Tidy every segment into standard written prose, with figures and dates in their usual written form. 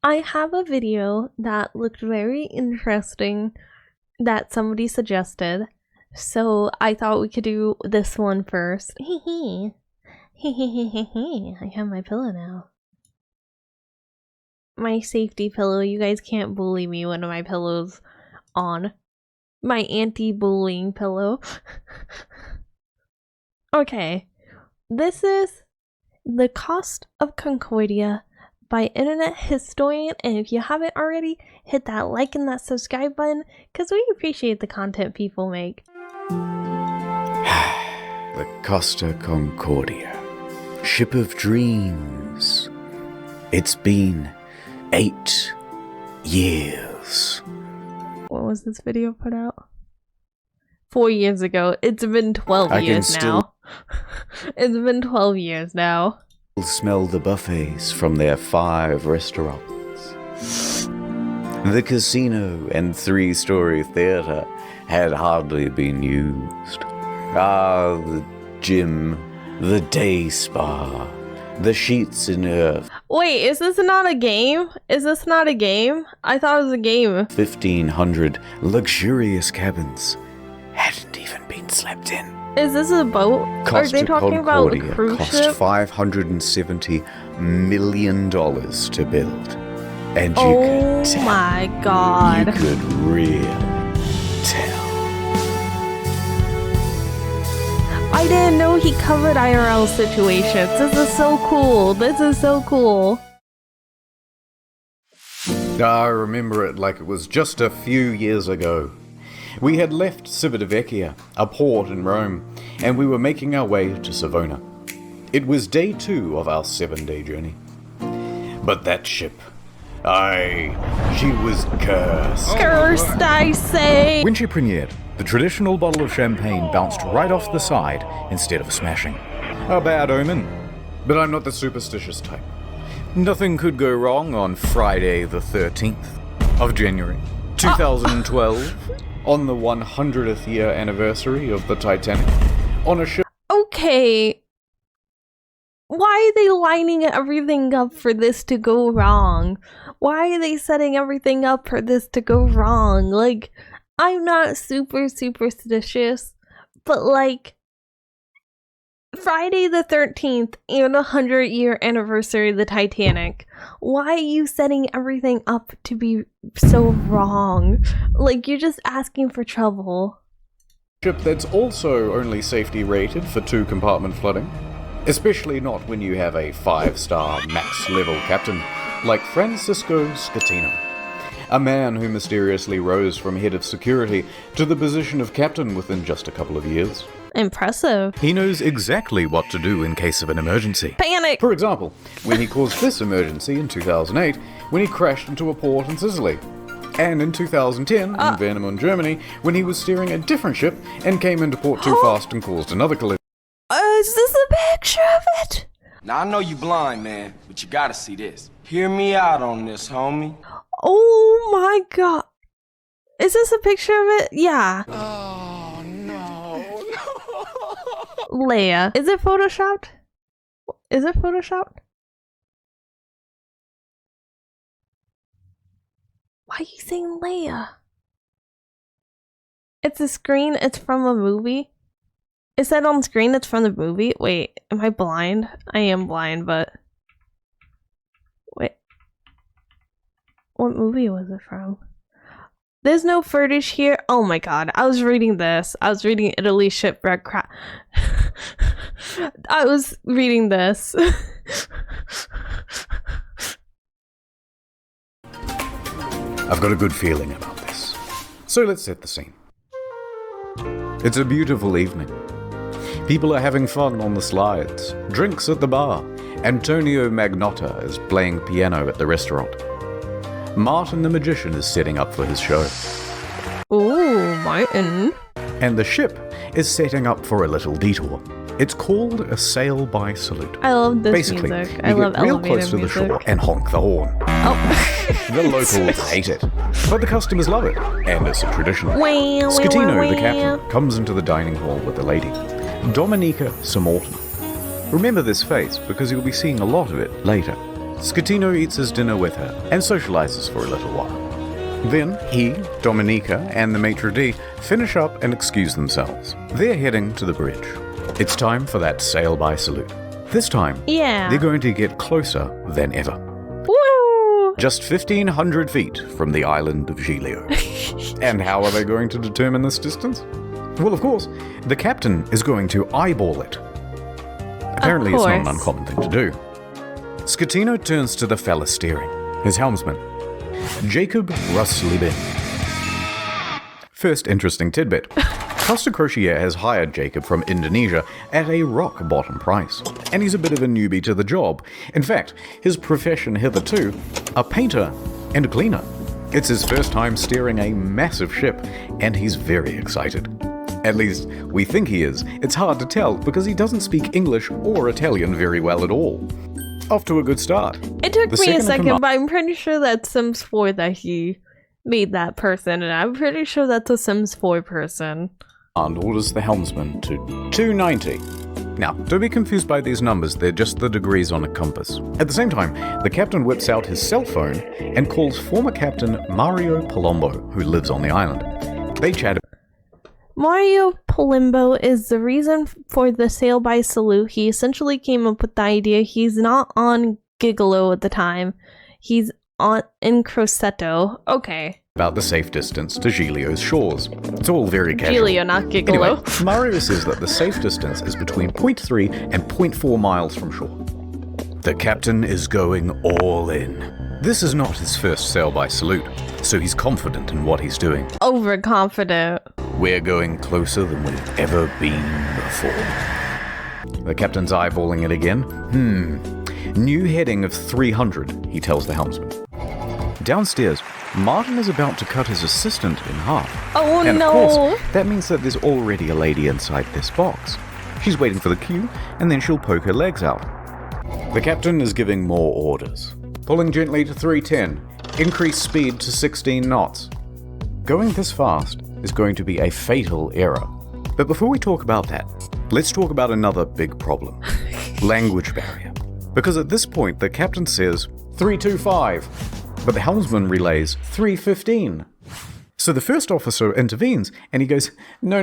I have a video that looked very interesting that somebody suggested, so I thought we could do this one first. I have my pillow now. My safety pillow. You guys can't bully me when my pillow's on. My anti-bullying pillow. Okay, this is The Cost of Concordia by internet historian, and if you haven't already, hit that like and that subscribe button because we appreciate the content people make. The Costa Concordia, ship of dreams. It's been 8 years. When was this video put out? 4 years ago. It's been 12 years now. It's been 12 years now. Smell the buffets from their 5 restaurants. The casino and 3-story theater had hardly been used. The gym, the day spa, the sheets in earth. Wait, is this not a game? Is this not a game? I thought it was a game. 1,500 luxurious cabins hadn't even been slept in. Is this a boat? Are they talking about a cruise cost ship? $570 million to build. And you Oh could tell. my god. You could really tell. I didn't know he covered IRL situations. This is so cool. This is so cool. I remember it like it was just a few years ago. We had left Civitavecchia, a port in Rome, and we were making our way to Savona. It was day 2 of our 7-day journey. But that ship, she was cursed. Cursed, I say. When she premiered, the traditional bottle of champagne bounced right off the side instead of smashing. A bad omen. But I'm not the superstitious type. Nothing could go wrong on Friday the 13th of January, 2012, on the 100th year anniversary of the Titanic, on a ship. Okay. Why are they lining everything up for this to go wrong? Why are they setting everything up for this to go wrong? Like, I'm not super superstitious, but like, Friday the 13th and 100-year anniversary of the Titanic. Why are you setting everything up to be so wrong? Like, you're just asking for trouble. Ship that's also only safety rated for 2-compartment flooding. Especially not when you have a 5-star max level captain like Francisco Scatino. A man who mysteriously rose from head of security to the position of captain within just a couple of years. Impressive. He knows exactly what to do in case of an emergency. Panic! For example, when he caused this emergency in 2008, when he crashed into a port in Sicily. And in 2010, in Warnemünde, Germany, when he was steering a different ship and came into port too fast and caused another collision. Is this a picture of it? Now, I know you blind, man, but you gotta see this. Hear me out on this, homie. Oh my god. Is this a picture of it? Yeah. Oh, no. Laya. Is it photoshopped? Is it photoshopped? Why are you saying Laya? It's a screen, it's from a movie. It said on screen it's from the movie. Wait, am I blind? I am blind, but... Wait. What movie was it from? There's no footage here. Oh my god, I was reading this. I was reading Italy Shipwreck crap. I was reading this. I've got a good feeling about this. So let's set the scene. It's a beautiful evening. People are having fun on the slides, drinks at the bar. Antonio Magnotta is playing piano at the restaurant. Martin the magician is setting up for his show. Ooh, Martin. And the ship is setting up for a little detour. It's called a sail by salute. I love this Basically, music. you I love get real elevator close to the music. shore and honk the horn. Oh. The locals hate it, but the customers love it, and it's a tradition. Scatino, the captain, comes into the dining hall with the lady, Dominica Samorton. Remember this face because you'll be seeing a lot of it later. Scatino eats his dinner with her and socializes for a little while. Then he, Dominica, and the maitre d' finish up and excuse themselves. They're heading to the bridge. It's time for that sail-by salute. This time, they're going to get closer than ever. Woo! Just 1,500 feet from the island of Giglio. And how are they going to determine this distance? Well, of course, the captain is going to eyeball it. Apparently it's not an uncommon thing to do. Scatino turns to the fella steering, his helmsman, Jacob Ruslibin. First interesting tidbit. Costa Crociere has hired Jacob from Indonesia at a rock-bottom price, and he's a bit of a newbie to the job. In fact, his profession hitherto, a painter and a cleaner. It's his first time steering a massive ship, and he's very excited. At least, we think he is. It's hard to tell because he doesn't speak English or Italian very well at all. Off to a good start. It took me a second, but I'm pretty sure that's Sims 4 that he made that person, and I'm pretty sure that's a Sims 4 person. And orders the helmsman to 290. Now, don't be confused by these numbers, they're just the degrees on a compass. At the same time, the captain whips out his cell phone and calls former captain Mario Palombo, who lives on the island. They chat. Mario Palombo is the reason for the sail-by salute. He essentially came up with the idea. He's not on Gigolo at the time. He's in Crosetto. Okay. About the safe distance to Giglio's shores. It's all very casual. Giglio, not Gigolo. Anyway, Mario says that the safe distance is between 0.3 and 0.4 miles from shore. The captain is going all in. This is not his first sail-by salute, so he's confident in what he's doing. Overconfident. We're going closer than we've ever been before. The captain's eyeballing it again. New heading of 300, he tells the helmsman. Downstairs, Martin is about to cut his assistant in half. Oh and no! Of course, that means that there's already a lady inside this box. She's waiting for the cue, and then she'll poke her legs out. The captain is giving more orders. Pulling gently to 310. Increase speed to 16 knots. Going this fast is going to be a fatal error. But before we talk about that, let's talk about another big problem. Language barrier. Because at this point, the captain says 325. But the helmsman relays 315. So the first officer intervenes and he goes, no,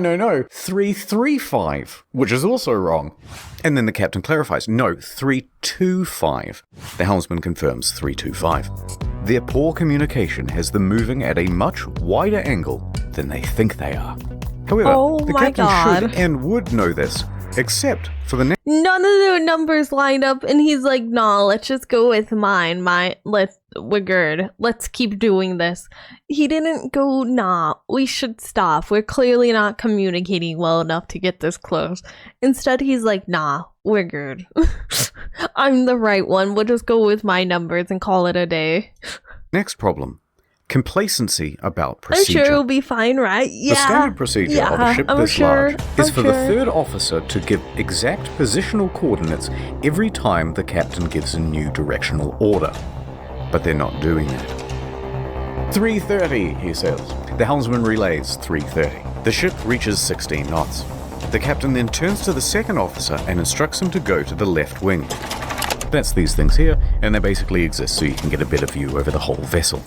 335, which is also wrong. And then the captain clarifies, no, 325. The helmsman confirms 325. Their poor communication has them moving at a much wider angle than they think they are. However, the captain should and would know this, except for the next. None of the numbers lined up, and he's like, nah, let's just go with mine. We're good. Let's keep doing this. He didn't go, nah, we should stop. We're clearly not communicating well enough to get this close. Instead, he's like, nah, we're good. I'm the right one. We'll just go with my numbers and call it a day. Next problem. Complacency about procedure. I'm sure it'll be fine, right? Yeah. The standard procedure of a ship this large is for the third officer to give exact positional coordinates every time the captain gives a new directional order. But they're not doing that. 330, he says. The helmsman relays 330. The ship reaches 16 knots. The captain then turns to the second officer and instructs him to go to the left wing. That's these things here, and they basically exist so you can get a better view over the whole vessel.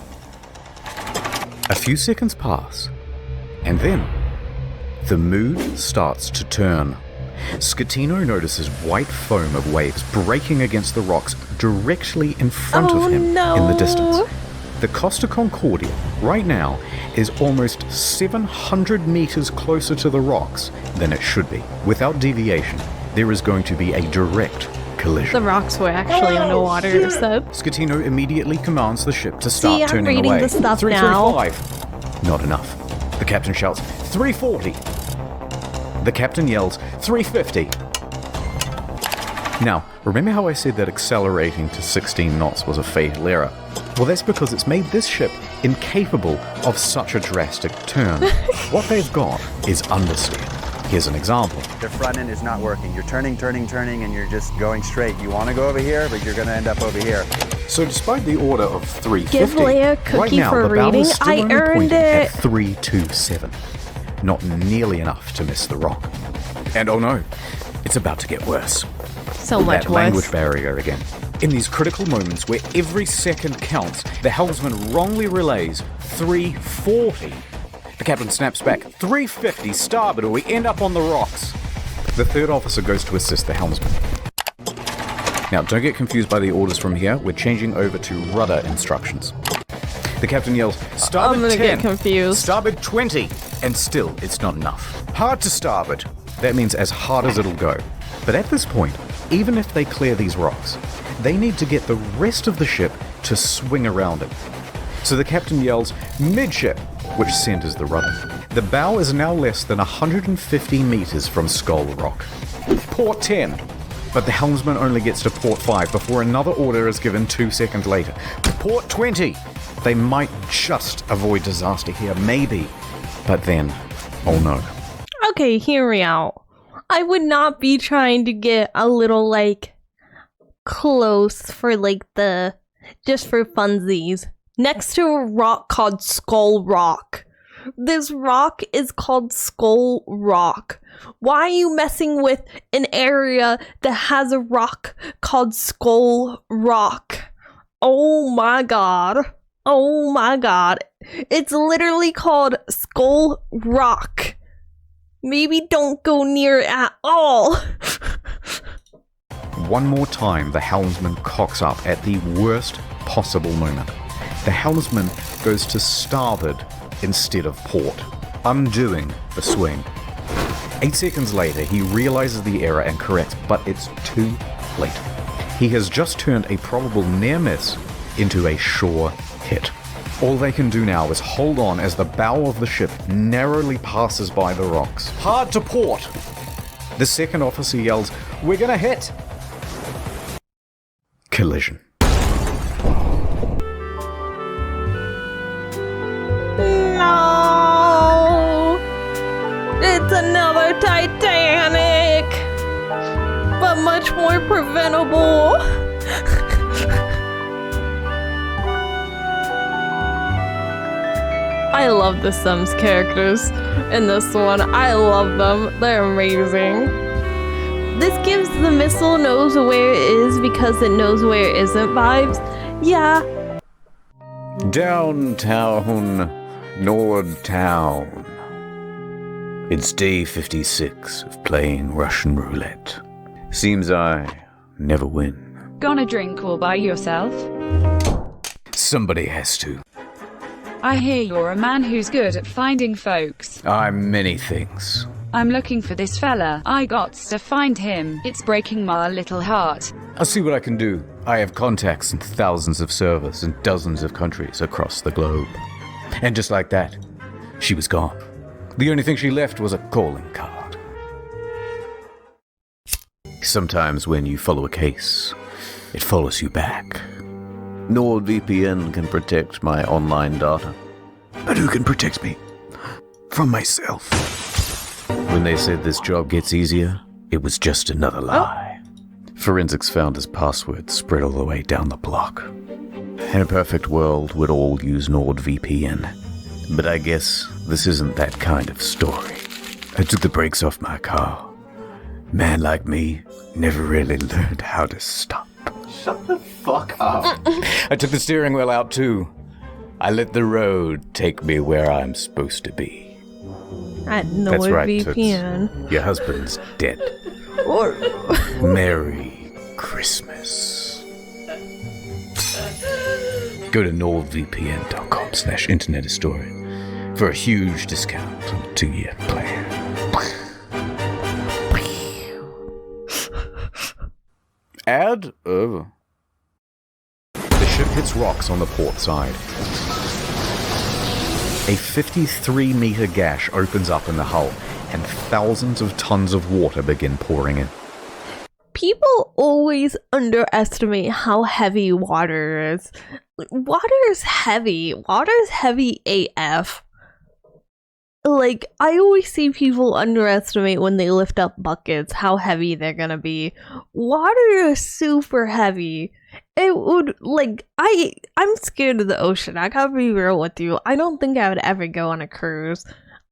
A few seconds pass, and then the mood starts to turn. Scatino notices white foam of waves breaking against the rocks directly in front of him in the distance. The Costa Concordia, right now, is almost 700 meters closer to the rocks than it should be. Without deviation, there is going to be a direct collision. The rocks were actually underwater, so. Scatino immediately commands the ship to start turning away. I'm reading the stuff 335. Not enough. The captain shouts, 340. The captain yells, 350. Now, remember how I said that accelerating to 16 knots was a fatal error? Well, that's because it's made this ship incapable of such a drastic turn. What they've got is understeer. Here's an example. The front end is not working. You're turning, and you're just going straight. You want to go over here, but you're going to end up over here. So despite the order of 350, give Laya a cookie right now for the bow reading. is still I only earned pointing it. at 327. Not nearly enough to miss the rock. And oh no, it's about to get worse. So much that worse. language barrier again. In these critical moments where every second counts, the helmsman wrongly relays 340. The captain snaps back, 350 starboard or we end up on the rocks. The third officer goes to assist the helmsman. Now, don't get confused by the orders from here. We're changing over to rudder instructions. The captain yells, starboard I'm gonna 10, get confused. starboard 20, and still it's not enough. Hard to starboard. That means as hard as it'll go. But at this point, even if they clear these rocks, they need to get the rest of the ship to swing around it. So the captain yells, midship, which centers the rudder. The bow is now less than 150 meters from Skull Rock. Port 10. But the helmsman only gets to port 5 before another order is given 2 seconds later. Port 20. They might just avoid disaster here, maybe. But then, oh no. Okay, hear me out. I would not be trying to get a little, like, close for, like, just for funsies. Next to a rock called Skull Rock. This rock is called Skull Rock. Why are you messing with an area that has a rock called Skull Rock? Oh my god. Oh my god. It's literally called Skull Rock. Maybe don't go near it at all. One more time, the helmsman cocks up at the worst possible moment. The helmsman goes to starboard instead of port, undoing the swing. 8 seconds later, he realizes the error and corrects, but it's too late. He has just turned a probable near miss into a sure hit. All they can do now is hold on as the bow of the ship narrowly passes by the rocks. Hard to port! The second officer yells, "We're gonna hit!" Collision. No! It's another Titanic! But much more preventable! I love the Sims characters in this one. I love them. They're amazing. This gives the missile knows where it is because it knows where it isn't vibes. Yeah. Downtown, Nordtown. It's day 56 of playing Russian roulette. Seems I never win. Gonna drink all by yourself? Somebody has to. I hear you're a man who's good at finding folks. I'm many things. I'm looking for this fella. I gots to find him. It's breaking my little heart. I'll see what I can do. I have contacts in thousands of servers in dozens of countries across the globe. And just like that, she was gone. The only thing she left was a calling card. Sometimes when you follow a case, it follows you back. NordVPN can protect my online data. But who can protect me from myself? When they said this job gets easier, it was just another lie. Forensics found his password spread all the way down the block. In a perfect world, we'd all use NordVPN. But I guess this isn't that kind of story. I took the brakes off my car. Man like me never really learned how to stop. Shut the fuck up. I took the steering wheel out too. I let the road take me where I'm supposed to be. At That's right, NordVPN. Toots. Your husband's dead. Or Merry Christmas. Go to nordvpn.com/internethistorian for a huge discount on a 2-year plan. Ad over. The ship hits rocks on the port side. A 53-meter gash opens up in the hull, and thousands of tons of water begin pouring in. people always underestimate how heavy water is. Water is heavy. Water is heavy AF. Like, I always see people underestimate when they lift up buckets how heavy they're gonna be. Water is super heavy. It would, like, I'm scared of the ocean. I gotta be real with you. I don't think I would ever go on a cruise.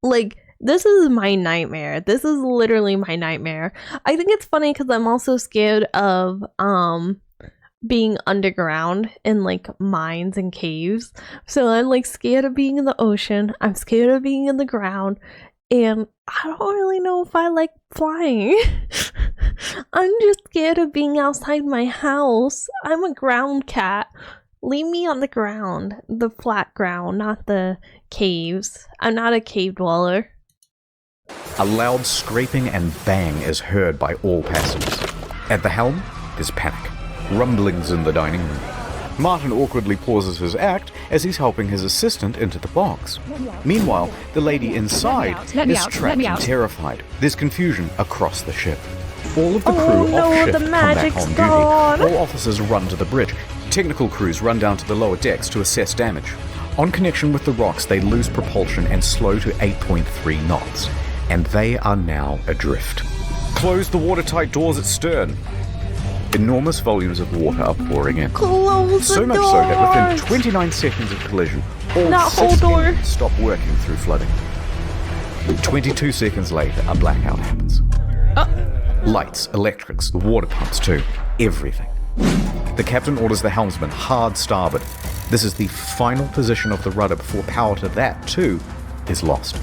Like, This is my nightmare. This is literally my nightmare. I think it's funny because I'm also scared of being underground in like mines and caves. So I'm like scared of being in the ocean. I'm scared of being in the ground. And I don't really know if I like flying. I'm just scared of being outside my house. I'm a ground cat. Leave me on the ground. The flat ground, not the caves. I'm not a cave dweller. A loud scraping and bang is heard by all passengers. At the helm is panic. Rumblings in the dining room. Martin awkwardly pauses his act as he's helping his assistant into the box. Meanwhile, the lady inside is trapped and terrified. There's confusion across the ship. All of the crew off shift come back on duty. All officers run to the bridge. Technical crews run down to the lower decks to assess damage. On connection with the rocks, they lose propulsion and slow to 8.3 knots. And they are now adrift. Close the watertight doors at stern. Enormous volumes of water are pouring in. So much so that within 29 seconds of collision, all 6 engines stop working through flooding. 22 seconds later, a blackout happens. Lights, electrics, the water pumps too, everything. The captain orders the helmsman hard starboard. This is the final position of the rudder before power to that too is lost.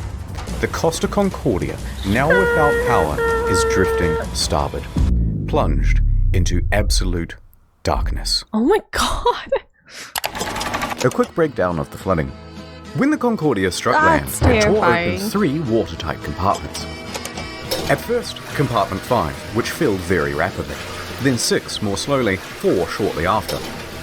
The Costa Concordia, now without power, is drifting starboard, plunged into absolute darkness. Oh my god. A quick breakdown of the flooding. When the Concordia struck land, it tore open 3 watertight compartments. At first, compartment 5, which filled very rapidly. Then 6 more slowly, 4 shortly after.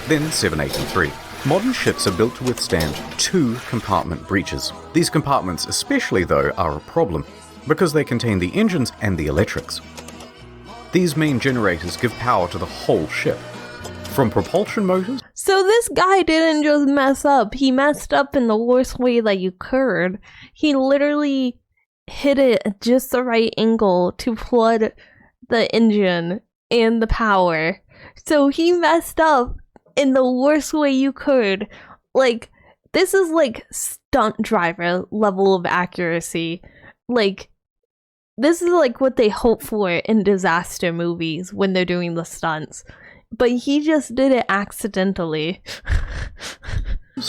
Then 7, 8 and 3. Modern ships are built to withstand 2 compartment breaches. These compartments especially, though, are a problem because they contain the engines and the electrics. These main generators give power to the whole ship. From propulsion motors... So this guy didn't just mess up. He messed up in the worst way that you could. He literally hit it at just the right angle to flood the engine and the power. So he messed up in the worst way you could. Like, this is like stunt driver level of accuracy. Like, this is like what they hope for in disaster movies when they're doing the stunts. But he just did it accidentally.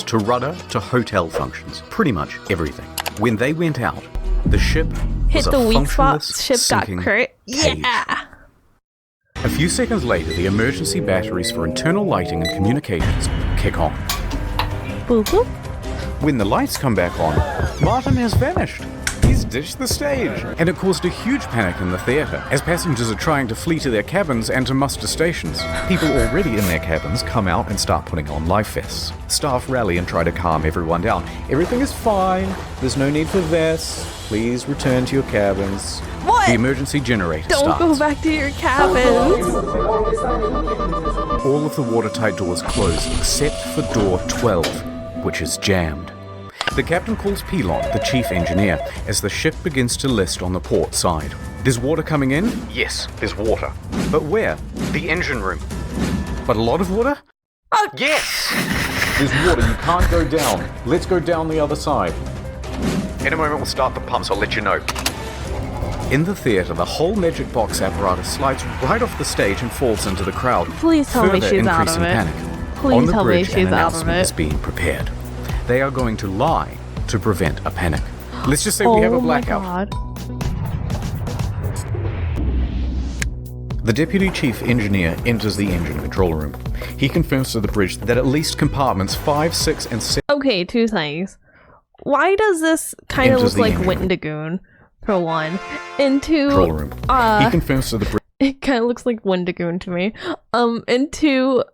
To rudder, to hotel functions, pretty much everything. When they went out, the ship hit was the a weak spot, functionless, ship got sinking hurt. cage. Yeah! A few seconds later, the emergency batteries for internal lighting and communications kick on. Boop boop. When the lights come back on, Martin has vanished. He's ditched the stage. And it caused a huge panic in the theatre, as passengers are trying to flee to their cabins and to muster stations. People already in their cabins come out and start putting on life vests. Staff rally and try to calm everyone down. Everything is fine. There's no need for vests. Please return to your cabins. What? The emergency generator Don't starts. go back to your cabins. All of the watertight doors close except for door 12, which is jammed. The captain calls Pilon, the chief engineer, as the ship begins to list on the port side. There's water coming in? Yes, there's water. But where? The engine room. But a lot of water? Oh. Yes! There's water, you can't go down. Let's go down the other side. In a moment we'll start the pumps, I'll let you know. In the theatre, the whole magic box apparatus slides right off the stage and falls into the crowd. Please tell me she's out of it. Panic. Please On the tell me bridge, she's an out of announcement it. is being prepared. They are going to lie to prevent a panic. Let's just say we have a blackout. My God. The deputy chief engineer enters the engine control room. He confirms to the bridge that at least compartments 5, 6, and 7... Okay, 2 things. Why does this kind of Enters look the like engine. Wendigoon, for one? And 2, control room. He confirms to the bridge... it kind of looks like Wendigoon to me. And 2,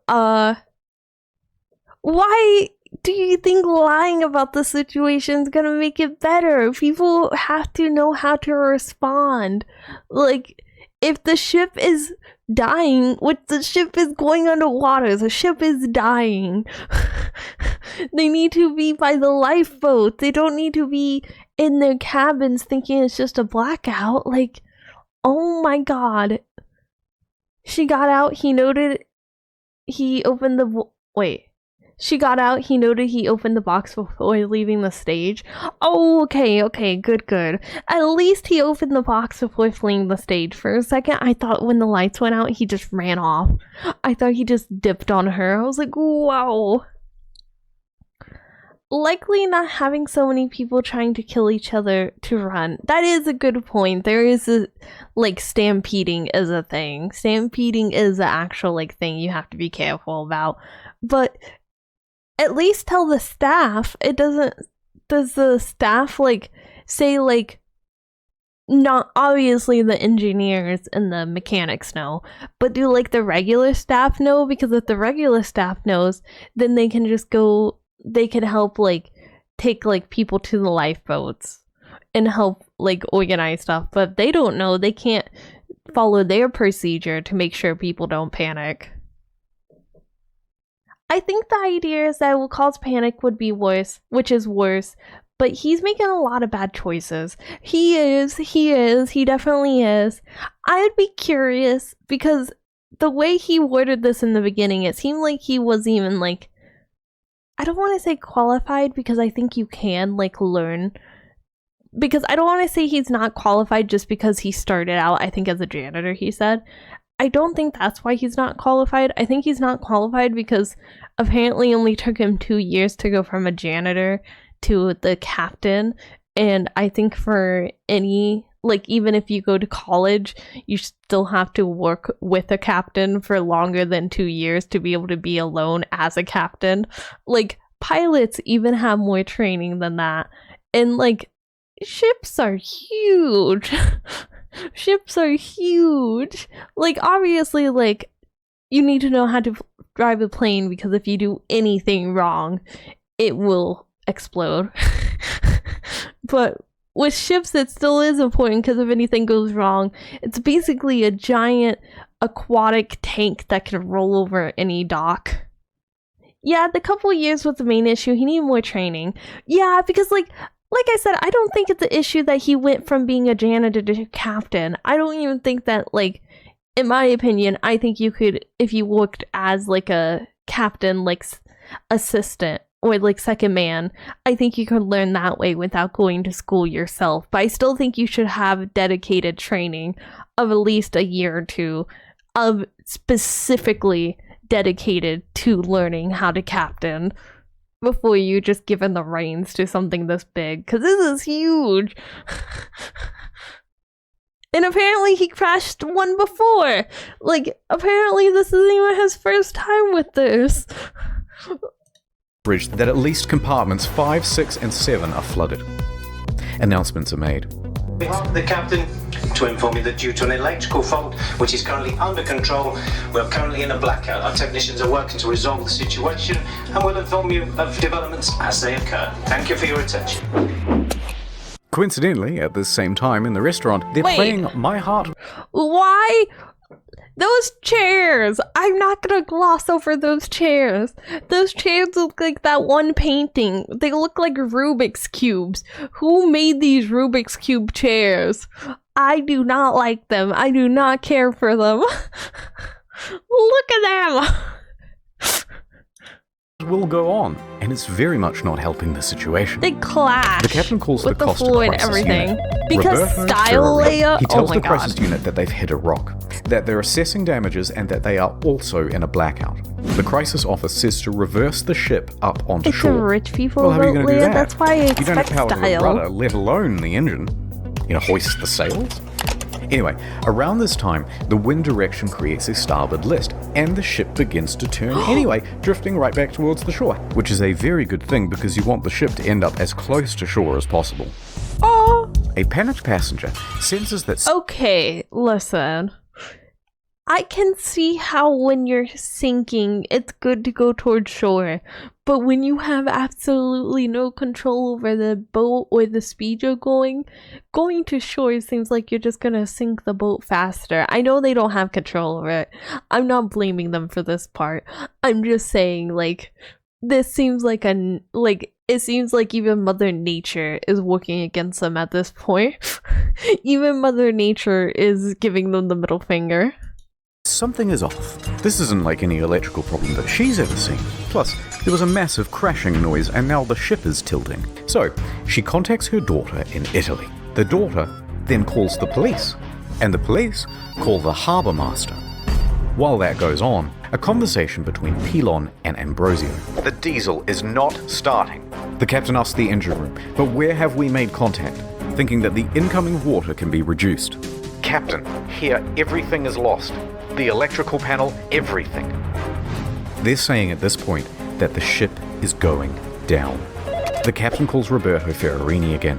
why do you think lying about the situation is gonna make it better? People have to know how to respond. Like, if the ship is dying, the ship is going underwater, the ship is dying. They need to be by the lifeboat. They don't need to be in their cabins thinking it's just a blackout. Like, oh my god. She got out, he noted, he opened the... Wait. she got out, he noted he opened the box before leaving the stage. Oh, okay, good. At least he opened the box before fleeing the stage. For a second, I thought when the lights went out, he just ran off. I thought he just dipped on her. I was like, wow. Likely not having so many people trying to kill each other to run. That is a good point. There is a, like, stampeding is a thing. Stampeding is an actual, like, thing you have to be careful about. But at least tell the staff. It doesn't, does the staff, like, say, like, not obviously the engineers and the mechanics know, but do, like, the regular staff know? Because if the regular staff knows, then they can just go, they could help, like, take, like, people to the lifeboats and help, like, organize stuff. But if they don't know, they can't follow their procedure to make sure people don't panic. I think the idea is that it will cause panic would be worse, which is worse, but he's making a lot of bad choices. He definitely is. I'd be curious, because the way he worded this in the beginning, it seemed like he wasn't even, like, I don't want to say qualified, because I think you can, like, learn, because I don't want to say he's not qualified just because he started out, I think, as a janitor, he said. I don't think that's why he's not qualified. I think he's not qualified because apparently only took him 2 years to go from a janitor to the captain. And I think for any, like, even if you go to college, you still have to work with a captain for longer than 2 years to be able to be alone as a captain. Like, pilots even have more training than that. And, like, ships are huge. Ships are huge. Like, obviously, like, you need to know how to drive a plane, because if you do anything wrong, it will explode. But with ships, it still is important, because if anything goes wrong, it's basically a giant aquatic tank that can roll over any dock. Yeah, the couple years was the main issue. He needed more training. Yeah, because, like I said, I don't think it's an issue that he went from being a janitor to captain. I don't even think that, like, in my opinion, I think you could, if you worked as, like, a captain, like, assistant, or, like, second man, I think you could learn that way without going to school yourself. But I still think you should have dedicated training of at least a year or two of specifically dedicated to learning how to captain before you just given the reins to something this big, because this is huge. And apparently he crashed one before. Like, apparently this isn't even his first time with this. Bridge that at least compartments 5, 6, and 7 are flooded. Announcements are made. On behalf of the captain, to inform you that due to an electrical fault, which is currently under control, we're currently in a blackout. Our technicians are working to resolve the situation, and we'll inform you of developments as they occur. Thank you for your attention. Coincidentally, at the same time in the restaurant, they're playing My Heart. Why? Those chairs! I'm not gonna gloss over those chairs. Those chairs look like that one painting. They look like Rubik's Cubes. Who made these Rubik's Cube chairs? I do not like them. I do not care for them. Look at them! Will go on, and it's very much not helping the situation. They clash. The captain calls with the the Costa floor and crisis everything. unit. Because Roberto style Ferrari. Laya. He Oh tells my the god. crisis unit that they've hit a rock, that they're assessing damages, and that they are also in a blackout. The crisis office says to reverse the ship up onto It's shore. a rich people Well, how are you vote, going to do Laya. that? That's why I You don't have expect power to the style. rudder, let alone the engine. You know, hoist the sails. Anyway, around this time, the wind direction creates a starboard list, and the ship begins to turn anyway, drifting right back towards the shore, which is a very good thing because you want the ship to end up as close to shore as possible. Oh. A panicked passenger senses that... Okay, listen. I can see how when you're sinking, it's good to go towards shore. But when you have absolutely no control over the boat or the speed you're going to shore seems like you're just gonna sink the boat faster. I know they don't have control over it. I'm not blaming them for this part. I'm just saying, like, this seems like it seems like even Mother Nature is working against them at this point. Even Mother Nature is giving them the middle finger. something is off. This isn't like any electrical problem that she's ever seen. Plus, there was a massive crashing noise and now the ship is tilting. So, she contacts her daughter in Italy. The daughter then calls the police, and the police call the harbour master. While that goes on, a conversation between Pilon and Ambrosio. The diesel is not starting. The captain asks the engine room, but where have we made contact? Thinking that the incoming water can be reduced. Captain, here everything is lost. The electrical panel, everything. They're saying at this point that the ship is going down. The captain calls Roberto Ferrarini again.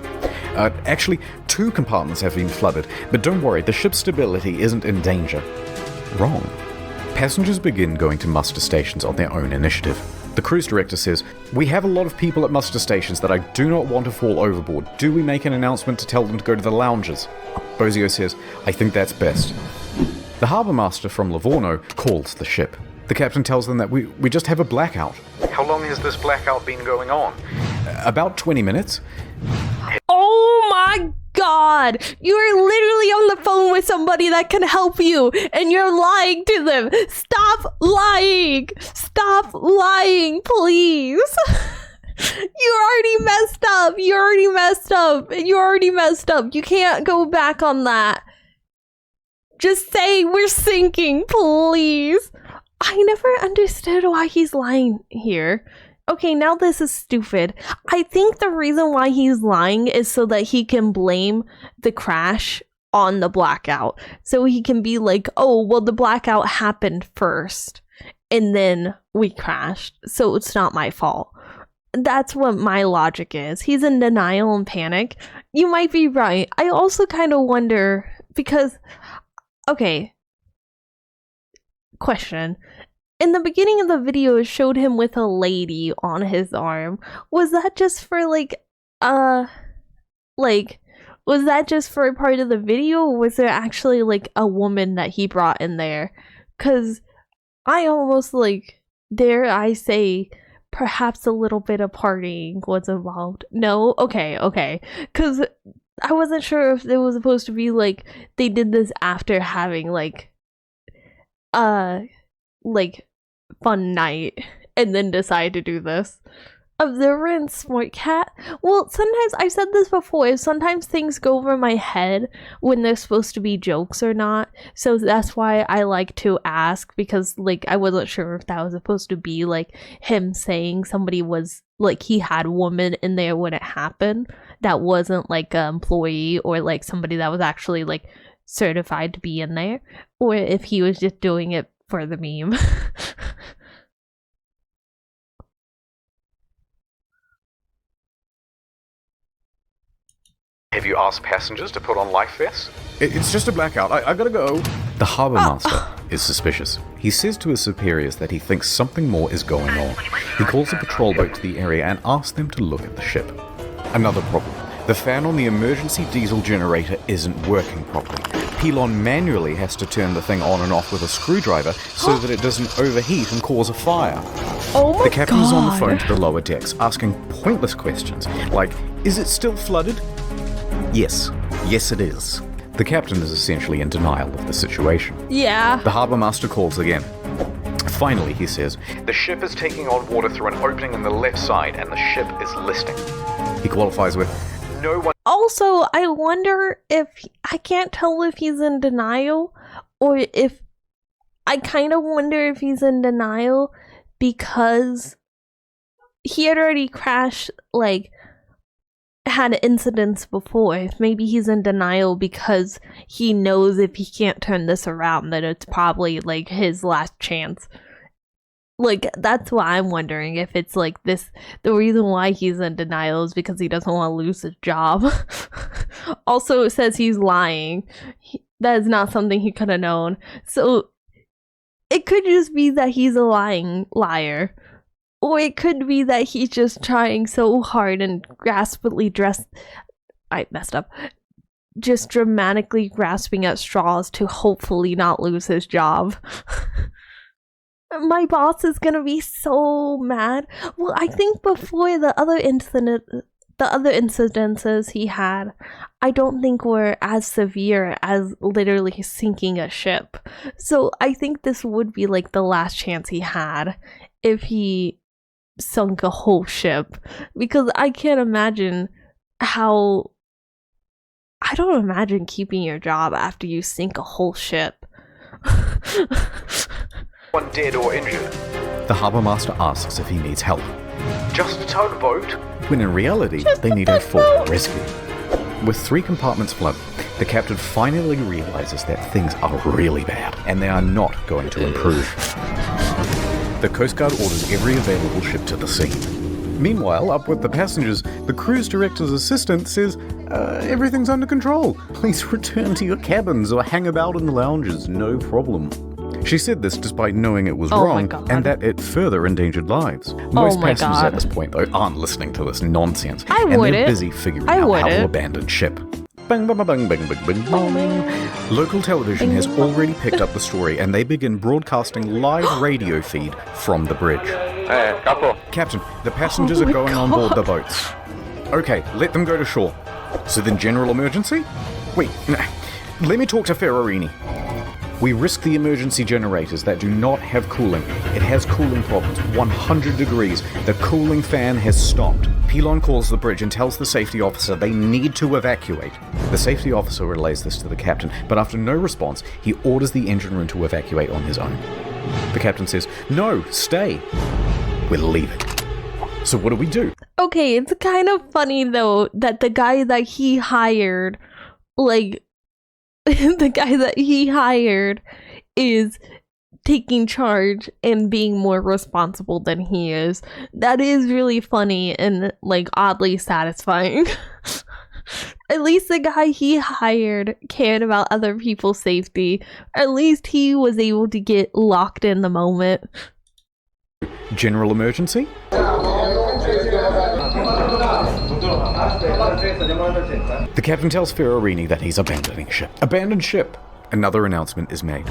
Actually, 2 compartments have been flooded, but don't worry, the ship's stability isn't in danger. Wrong. Passengers begin going to muster stations on their own initiative. The cruise director says, "We have a lot of people at muster stations that I do not want to fall overboard. Do we make an announcement to tell them to go to the lounges?" Bozio says, "I think that's best." The harbour master from Livorno calls the ship. The captain tells them that we just have a blackout. How long has this blackout been going on? About 20 minutes. Oh my god! You are literally on the phone with somebody that can help you, and you're lying to them. Stop lying! Stop lying, please! You already messed up! You already messed up! You already messed up! You can't go back on that. Just say we're sinking, please! I never understood why he's lying here. Okay, now this is stupid. I think the reason why he's lying is so that he can blame the crash on the blackout. So he can be like, oh, well, the blackout happened first, and then we crashed, so it's not my fault. That's what my logic is. He's in denial and panic. You might be right. I also kind of wonder, because, okay, question. In the beginning of the video, it showed him with a lady on his arm. Was that just for, was that just for a part of the video, or was there actually, like, a woman that he brought in there? Because I almost, dare I say, perhaps a little bit of partying was involved. No? Okay. Because I wasn't sure if it was supposed to be, they did this after having, fun night and then decide to do this. Observant smart cat. Well, sometimes, I've said this before, sometimes things go over my head when they're supposed to be jokes or not, so that's why I like to ask, because I wasn't sure if that was supposed to be him saying somebody was he had a woman in there when it happened that wasn't an employee or somebody that was actually certified to be in there, or if he was just doing it for the meme. Have you asked passengers to put on life vests? It's just a blackout. I gotta go. The harbour master is suspicious. He says to his superiors that he thinks something more is going on. He calls a patrol boat to the area and asks them to look at the ship. Another problem. The fan on the emergency diesel generator isn't working properly. Pilon manually has to turn the thing on and off with a screwdriver so that it doesn't overheat and cause a fire. Oh my god. The captain is on the phone to the lower decks, asking pointless questions, like, is it still flooded? Yes it is. The captain is essentially in denial of the situation. Yeah. The harbour master calls again. Finally, he says, the ship is taking on water through an opening in the left side and the ship is listing. He qualifies with, no one... Also, I wonder if, I can't tell if he's in denial, or if, I kind of wonder if he's in denial because he had already crashed, had incidents before. If maybe he's in denial because he knows if he can't turn this around, that it's probably, his last chance. That's why I'm wondering if it's this, the reason why he's in denial is because he doesn't want to lose his job. Also, it says he's lying. That is not something he could have known. So, it could just be that he's a liar. Or it could be that he's just trying so hard and I messed up. Just dramatically grasping at straws to hopefully not lose his job. My boss is gonna be so mad. Well, I think before the other incident the other incidences he had, I don't think were as severe as literally sinking a ship. So I think this would be like the last chance he had if he sunk a whole ship, because I can't imagine how. I don't imagine keeping your job after you sink a whole ship. One dead or injured. The harbour master asks if he needs help. Just a tugboat? When in reality, they need a full rescue. With 3 compartments flooded, the captain finally realizes that things are really bad, and they are not going to improve. The Coast Guard orders every available ship to the scene. Meanwhile, up with the passengers, the cruise director's assistant says, everything's under control. Please return to your cabins or hang about in the lounges, no problem. She said this despite knowing it was wrong and that it further endangered lives. Most passengers at this point, though, aren't listening to this nonsense. And they're busy figuring out how to abandon ship. Bang, bang, bang, bang, bang, bang, bang. Local television has already picked up the story and they begin broadcasting live radio feed from the bridge. Captain, the passengers are going on board the boats. Okay, let them go to shore. So then general emergency? Wait, let me talk to Ferrarini. We risk the emergency generators that do not have cooling. It has cooling problems, 100 degrees. The cooling fan has stopped. Pilon calls the bridge and tells the safety officer they need to evacuate. The safety officer relays this to the captain, but after no response, he orders the engine room to evacuate on his own. The captain says, "No, stay. We're leaving." So what do we do? Okay, it's kind of funny though that the guy that he hired, like, the guy that he hired is taking charge and being more responsible than he is. That is really funny and like oddly satisfying. At least the guy he hired cared about other people's safety. At least he was able to get locked in the moment. General emergency? The captain tells Ferrarini that he's abandoning ship. Abandoned ship! Another announcement is made.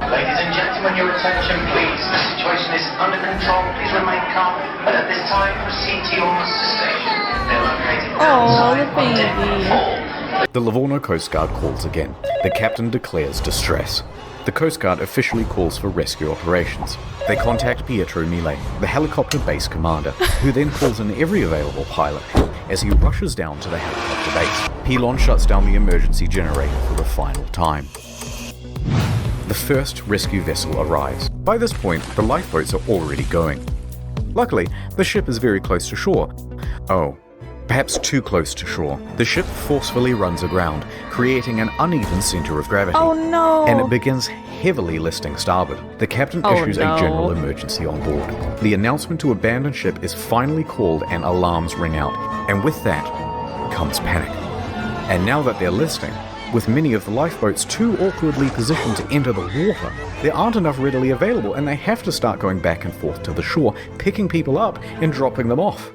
Ladies and gentlemen, your attention please. The situation is under control. Please remain calm. But at this time, proceed to your muster station. They're located outside on deck 4. The Livorno Coast Guard calls again. The captain declares distress. The Coast Guard officially calls for rescue operations. They contact Pietro Mille, the helicopter base commander, who then calls in every available pilot as he rushes down to the helicopter base. Pilon shuts down the emergency generator for the final time. The first rescue vessel arrives. By this point, the lifeboats are already going. Luckily, the ship is very close to shore. Oh, perhaps too close to shore. The ship forcefully runs aground, creating an uneven center of gravity. Oh no! And it begins heavily listing starboard. The captain issues a general emergency on board. The announcement to abandon ship is finally called and alarms ring out. And with that comes panic. And now that they're listing, with many of the lifeboats too awkwardly positioned to enter the water, there aren't enough readily available and they have to start going back and forth to the shore, picking people up and dropping them off.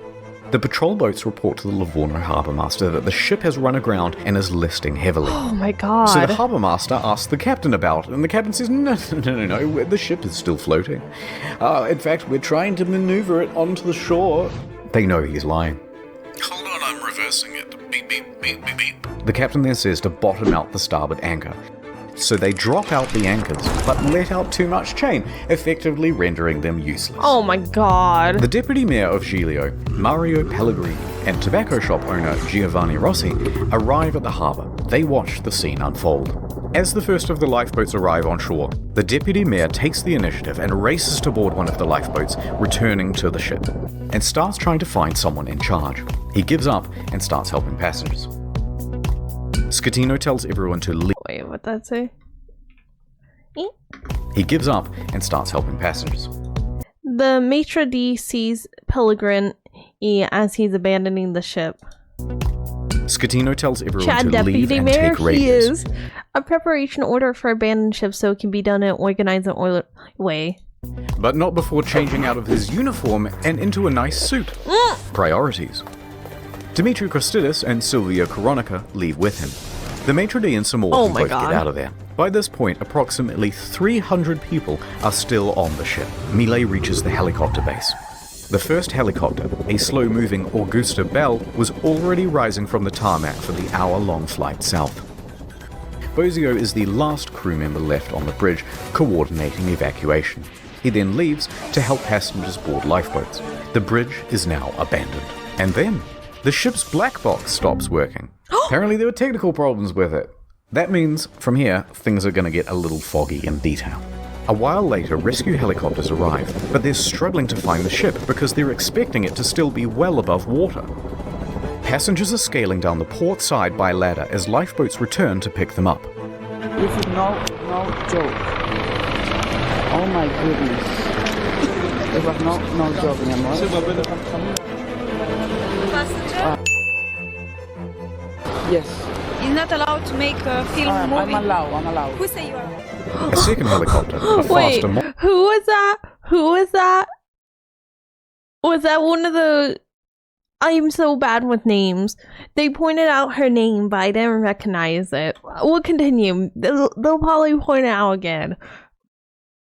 The patrol boats report to the Livorno harbour master that the ship has run aground and is listing heavily. Oh my god. So the harbour master asks the captain about it, and the captain says, no, the ship is still floating. In fact, we're trying to maneuver it onto the shore. They know he's lying. Hold on, I'm reversing it. Beep, beep, beep, beep, beep. The captain then says to bottom out the starboard anchor. So they drop out the anchors, but let out too much chain, effectively rendering them useless. Oh my god. The deputy mayor of Giglio, Mario Pellegrini, and tobacco shop owner Giovanni Rossi arrive at the harbour. They watch the scene unfold. As the first of the lifeboats arrive on shore, the deputy mayor takes the initiative and races to board one of the lifeboats, returning to the ship, and starts trying to find someone in charge. He gives up and starts helping passengers. Scatino tells everyone to leave. Wait, what'd that say? He gives up and starts helping passengers. The maitre d' sees Pellegrini as he's abandoning the ship. Scatino tells everyone Chad, to Deputy leave and Mayor, take radios. he is. A preparation order for abandoned ship so it can be done in an organized way. But not before changing out of his uniform and into a nice suit. Priorities. Dimitri Christidis and Silvia Coronica leave with him. The maitre d' and some more can both get out of there. By this point, approximately 300 people are still on the ship. Mille reaches the helicopter base. The first helicopter, a slow-moving Augusta Bell, was already rising from the tarmac for the hour-long flight south. Bozio is the last crew member left on the bridge, coordinating evacuation. He then leaves to help passengers board lifeboats. The bridge is now abandoned. And then, the ship's black box stops working. Apparently there were technical problems with it. That means, from here, things are going to get a little foggy in detail. A while later, rescue helicopters arrive, but they're struggling to find the ship because they're expecting it to still be well above water. Passengers are scaling down the port side by ladder as lifeboats return to pick them up. This is no joke. Oh my goodness. It was no joke, mi amor. Yes. You're not allowed to make a film movie. I'm allowed. Who say you are? A second helicopter, a Wait, faster who was that? Who was that? Was that one of the... I'm so bad with names. They pointed out her name, but I didn't recognize it. We'll continue. They'll probably point it out again.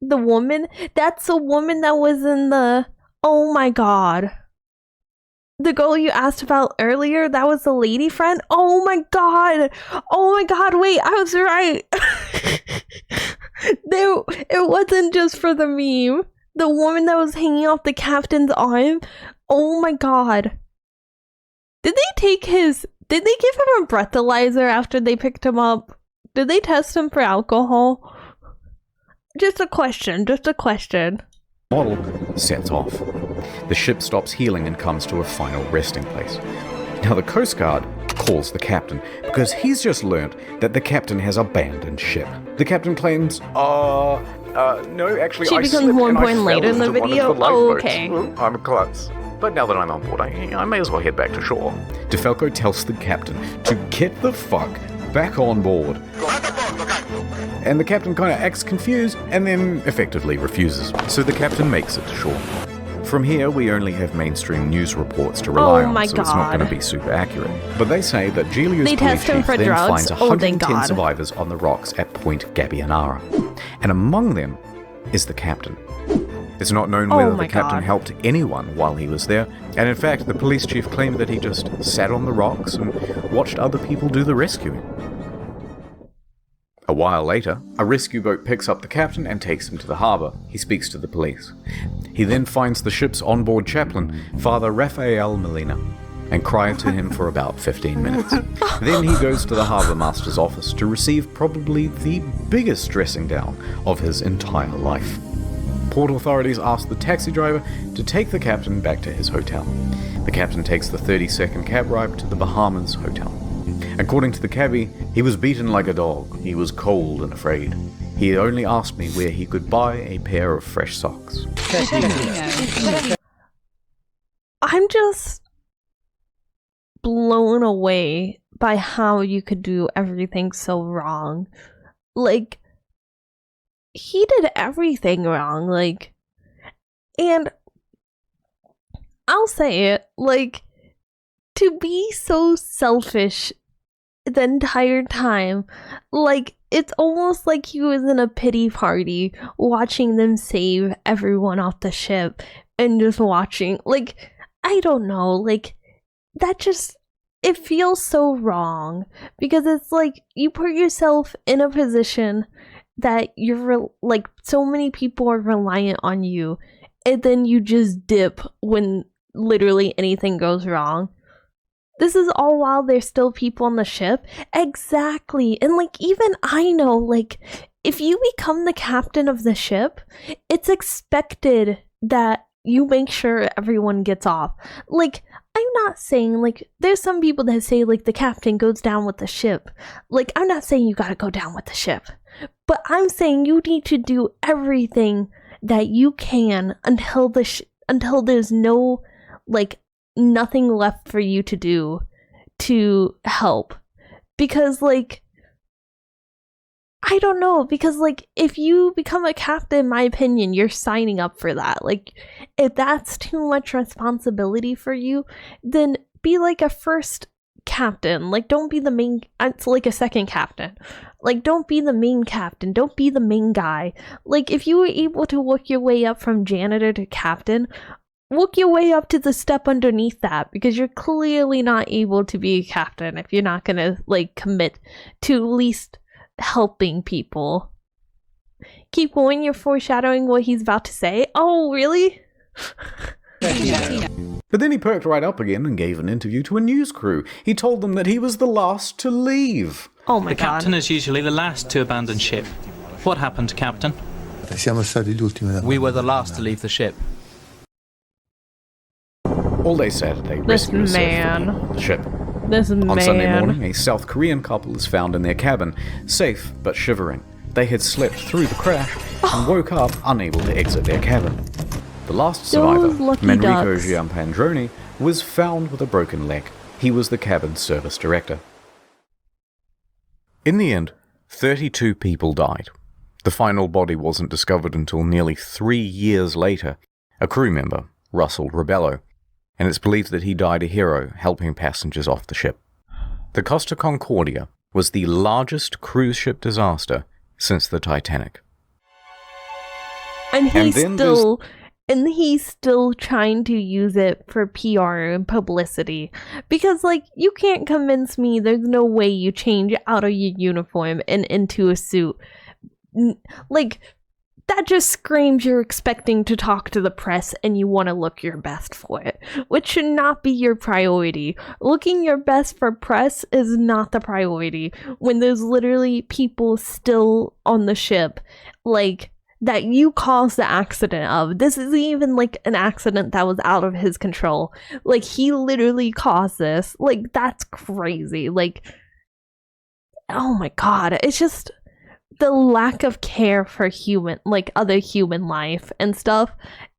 The woman? That's the woman that was in the... Oh my god. The girl you asked about earlier, that was the lady friend? Oh my god! Oh my god, wait, I was right! It wasn't just for the meme. The woman that was hanging off the captain's arm? Oh my god. Did they give him a breathalyzer after they picked him up? Did they test him for alcohol? Just a question. model sets off. The ship stops healing and comes to a final resting place. Now the Coast Guard calls the captain because he's just learnt that the captain has abandoned ship. The captain claims, no, actually She I becomes slipped more and I important fell later in the into one of video? the lifeboats. Okay. I'm a klutz. But now that I'm on board, I may as well head back to shore. DeFalco tells the captain to get the fuck back on board. And the captain kind of acts confused and then effectively refuses. So the captain makes it to shore. From here, we only have mainstream news reports to rely on, so it's not going to be super accurate. But they say that Giulio's police chief then finds 110 survivors on the rocks at Point Gabbianara. And among them is the captain. It's not known whether the captain helped anyone while he was there, and in fact, the police chief claimed that he just sat on the rocks and watched other people do the rescuing. A while later, a rescue boat picks up the captain and takes him to the harbour. He speaks to the police. He then finds the ship's onboard chaplain, Father Rafael Molina, and cries to him for about 15 minutes. Then he goes to the harbour master's office to receive probably the biggest dressing down of his entire life. Port authorities ask the taxi driver to take the captain back to his hotel. The captain takes the 30-second cab ride to the Bahamas hotel. According to the cabbie, he was beaten like a dog. He was cold and afraid. He only asked me where he could buy a pair of fresh socks. I'm just blown away by how you could do everything so wrong. Like, he did everything wrong, like, and I'll say it, like, to be so selfish the entire time, like, it's almost like he was in a pity party watching them save everyone off the ship and just watching, like, I don't know, like, that just, it feels so wrong because it's like you put yourself in a position that you're like so many people are reliant on you and then you just dip when literally anything goes wrong. This is all while there's still people on the ship. Exactly. And like even I know, like, if you become the captain of the ship, it's expected that you make sure everyone gets off. Like, I'm not saying, like, there's some people that say, like, the captain goes down with the ship. Like, I'm not saying you gotta go down with the ship. But I'm saying you need to do everything that you can until until there's no, like, nothing left for you to do to help. Because, like, I don't know, because, like, if you become a captain, in my opinion, you're signing up for that. Like, if that's too much responsibility for you, then be, like, a first captain. Like, don't be the main, it's like a second captain. Like, don't be the main captain. Don't be the main guy. Like, if you were able to work your way up from janitor to captain, work your way up to the step underneath that, because you're clearly not able to be a captain if you're not gonna, like, commit to at least helping people. Keep going, you're foreshadowing what he's about to say. Oh, really? But then he perked right up again and gave an interview to a news crew. He told them that he was the last to leave. Oh my The god. captain is usually the last to abandon ship. What happened, Captain? We were the last to leave the ship. All day Saturday, This rescuers searched for man. people on the ship. This On man. Sunday morning, a South Korean couple is found in their cabin, safe but shivering. They had slept through the crash and woke up unable to exit their cabin. The last survivor, lucky Manrico ducks. Giampandroni, was found with a broken leg. He was the cabin's service director. In the end, 32 people died. The final body wasn't discovered until nearly 3 years later. A crew member, Russell Rebello, and it's believed that he died a hero helping passengers off the ship. The Costa Concordia was the largest cruise ship disaster since the Titanic. And And then he's still trying to use it for PR and publicity. Because, like, you can't convince me there's no way you change out of your uniform and into a suit. Like, that just screams you're expecting to talk to the press and you want to look your best for it, which should not be your priority. Looking your best for press is not the priority when there's literally people still on the ship, like, that you caused the accident of. This isn't even like an accident that was out of his control. Like, he literally caused this. Like, that's crazy. Like, oh my god, it's just the lack of care for human, like, other human life and stuff.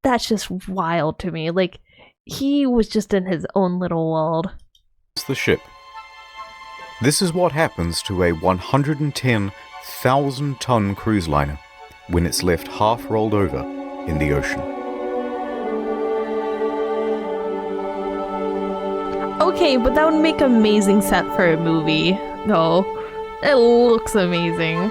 That's just wild to me. Like, he was just in his own little world. It's the ship. This is what happens to a 110,000-ton cruise liner when it's left half rolled over in the ocean. Okay, but that would make amazing set for a movie, though. It looks amazing.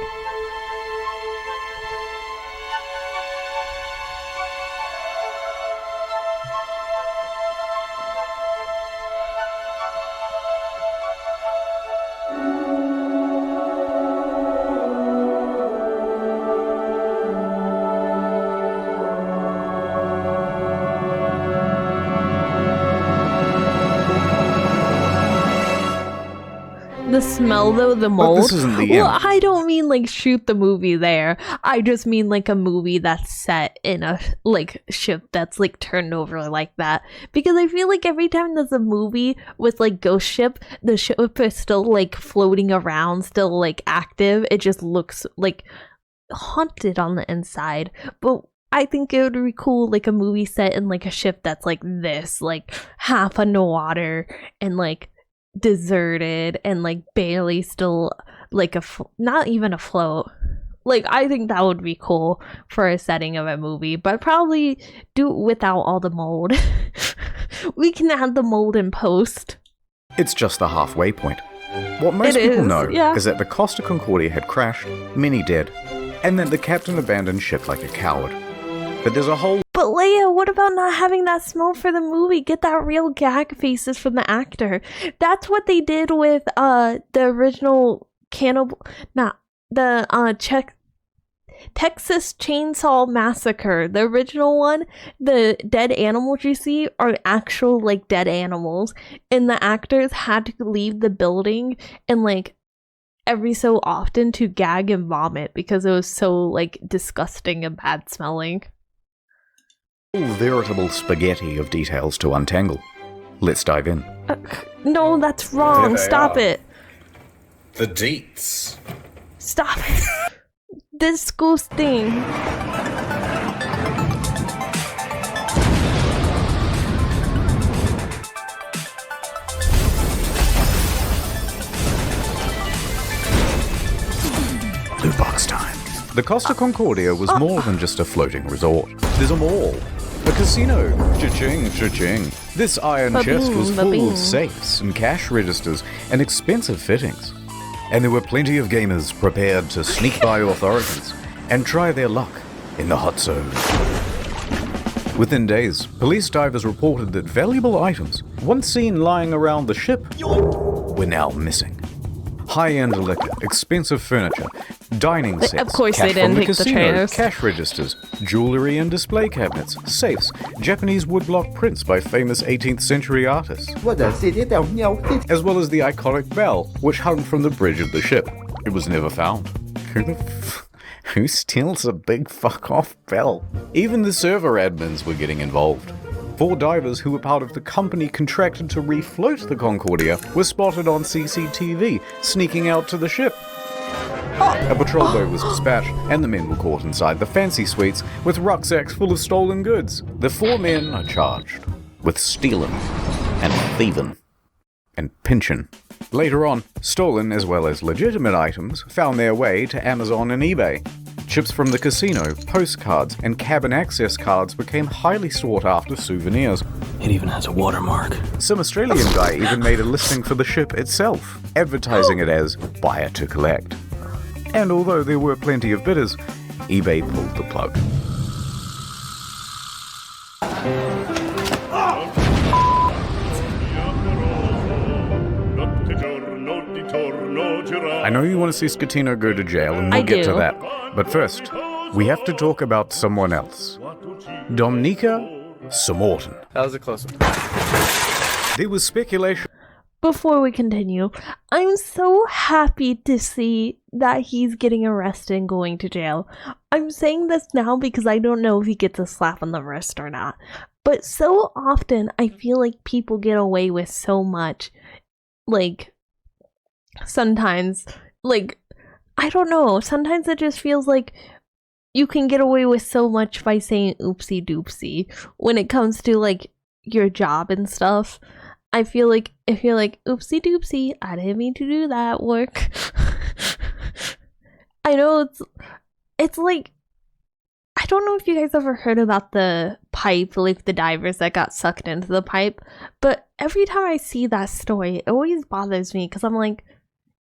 The smell, though, the mold. this isn't the Well, end. I don't mean like shoot the movie there. I just mean like a movie that's set in a like ship that's like turned over like that. Because I feel like every time there's a movie with like ghost ship, the ship is still like floating around, still like active. It just looks like haunted on the inside. But I think it would be cool, like a movie set in like a ship that's like this, like half underwater and like deserted and like barely still like not even afloat. Like, I think that would be cool for a setting of a movie, but probably do it without all the mold. We can add the mold in post. It's just the halfway point. What most It people is, know yeah. is that the Costa Concordia had crashed, many dead, and that the captain abandoned ship like a coward. But there's a whole But Leia, what about not having that smell for the movie? Get that real gag faces from the actor. That's what they did with the original cannibal, not the Texas Chainsaw Massacre. The original one, the dead animals you see are actual like dead animals, and the actors had to leave the building and like every so often to gag and vomit because it was so like disgusting and bad smelling. veritable spaghetti of details to untangle. Let's dive in. No, that's wrong. There they Stop are. it. The deets. Stop it. Disgusting. Blue box time. The Costa Concordia was more than just a floating resort. There's a mall, a casino, cha-ching, cha-ching. This iron chest was full Ba-bing. of safes and cash registers and expensive fittings. And there were plenty of gamers prepared to sneak by authorities and try their luck in the hot zone. Within days, police divers reported that valuable items, once seen lying around the ship, were now missing. High-end liquor, expensive furniture, dining sets, of course cash they didn't from the take the casino, trailers. cash registers, jewelry and display cabinets, safes, Japanese woodblock prints by famous 18th century artists, as well as the iconic bell, which hung from the bridge of the ship. It was never found. Who steals a big fuck-off bell? Even the server admins were getting involved. 4 divers who were part of the company contracted to refloat the Concordia were spotted on CCTV, sneaking out to the ship. A patrol boat was dispatched, and the men were caught inside the fancy suites with rucksacks full of stolen goods. The 4 men are charged with stealing and thieving and pinching. Later on, stolen as well as legitimate items found their way to Amazon and eBay. Chips from the casino, postcards, and cabin access cards became highly sought-after souvenirs. It even has a watermark. Some Australian guy even made a listing for the ship itself, advertising it as buyer to collect. And although there were plenty of bidders, eBay pulled the plug. I know you want to see Scatino go to jail, and we'll get to that. But first, we have to talk about someone else. Dominika Samorton. That was a close one. There was speculation. Before we continue, I'm so happy to see that he's getting arrested and going to jail. I'm saying this now because I don't know if he gets a slap on the wrist or not. But so often, I feel like people get away with so much. Like, sometimes, like, I don't know. Sometimes it just feels like you can get away with so much by saying oopsie doopsie when it comes to, like, your job and stuff. I feel like if you're like, oopsie doopsie, I didn't mean to do that work. I know it's like, I don't know if you guys ever heard about the pipe, like the divers that got sucked into the pipe, but every time I see that story, it always bothers me because I'm like,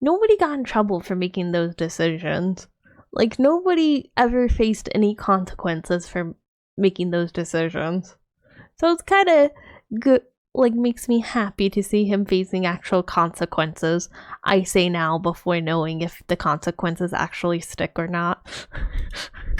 nobody got in trouble for making those decisions. Like, nobody ever faced any consequences for making those decisions. So it's kind of good. Like, makes me happy to see him facing actual consequences. I say now before knowing if the consequences actually stick or not.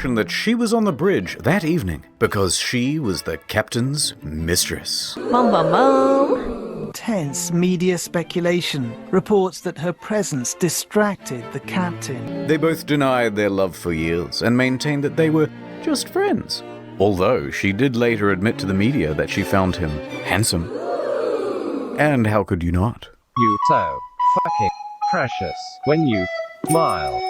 That she was on the bridge that evening because she was the captain's mistress. Bum bum bum. Tense media speculation reports that her presence distracted the captain. They both denied their love for years and maintained that they were just friends. Although she did later admit to the media that she found him handsome. And how could you not? You so fucking precious when you smile.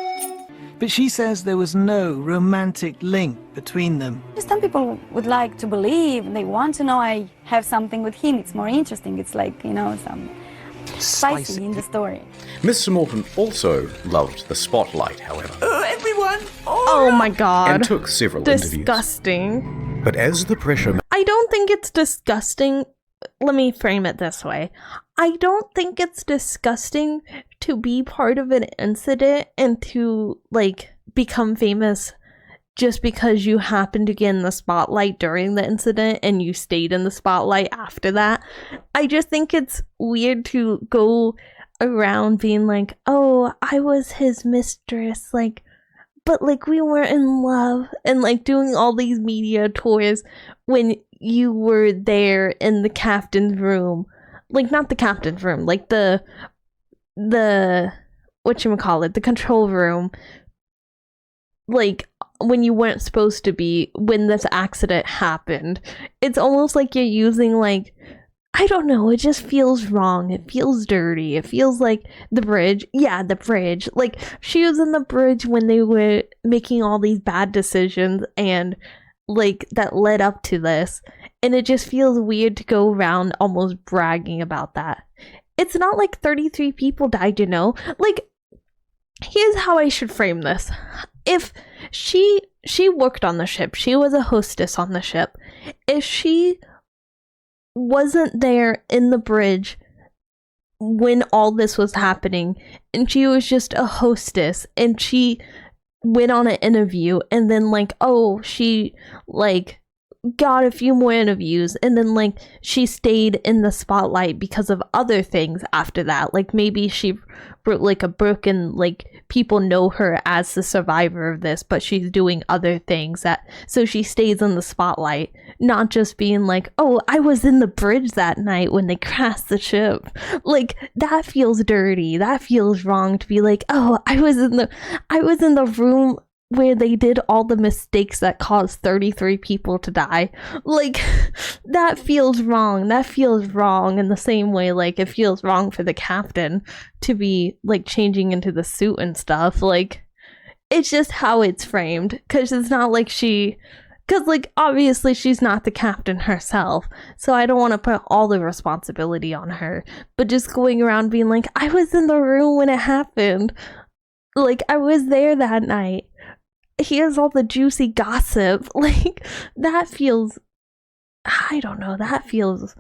But she says there was no romantic link between them. Some people would like to believe, they want to know I have something with him. It's more interesting. It's like, you know, some spicy in the story. Miss Samorton also loved the spotlight, however. Everyone! Oh my god. And took several Disgusting. interviews. But as the pressure... I don't think it's disgusting. Let me frame it this way. I don't think it's disgusting to be part of an incident and to, like, become famous just because you happened to get in the spotlight during the incident and you stayed in the spotlight after that. I just think it's weird to go around being like, oh, I was his mistress, like, but, like, we weren't in love, and, like, doing all these media tours when you were there in the captain's room. Like, not the captain's room, like, the whatchamacallit, the control room. Like, when you weren't supposed to be, when this accident happened. It's almost like you're using, like, I don't know, it just feels wrong. It feels dirty. It feels like the bridge. Yeah, the bridge. Like, she was in the bridge when they were making all these bad decisions and, like, that led up to this. And it just feels weird to go around almost bragging about that. It's not like 33 people died, you know? Like, here's how I should frame this. If she worked on the ship, she was a hostess on the ship. If she wasn't there in the bridge when all this was happening and she was just a hostess and she went on an interview and then, like, oh, she, like, got a few more interviews, and then like she stayed in the spotlight because of other things after that. Like maybe she wrote like a book and like people know her as the survivor of this, but she's doing other things so she stays in the spotlight, not just being like, oh, I was in the bridge that night when they crashed the ship. Like that feels dirty. That feels wrong to be like, oh, I was in the room where they did all the mistakes that caused 33 people to die. Like, that feels wrong. That feels wrong in the same way, like, it feels wrong for the captain to be, like, changing into the suit and stuff. Like, it's just how it's framed. Because it's not like because, like, obviously she's not the captain herself. So I don't want to put all the responsibility on her. But just going around being like, I was in the room when it happened. Like, I was there that night. Here's all the juicy gossip. Like, that feels, I don't know, that feels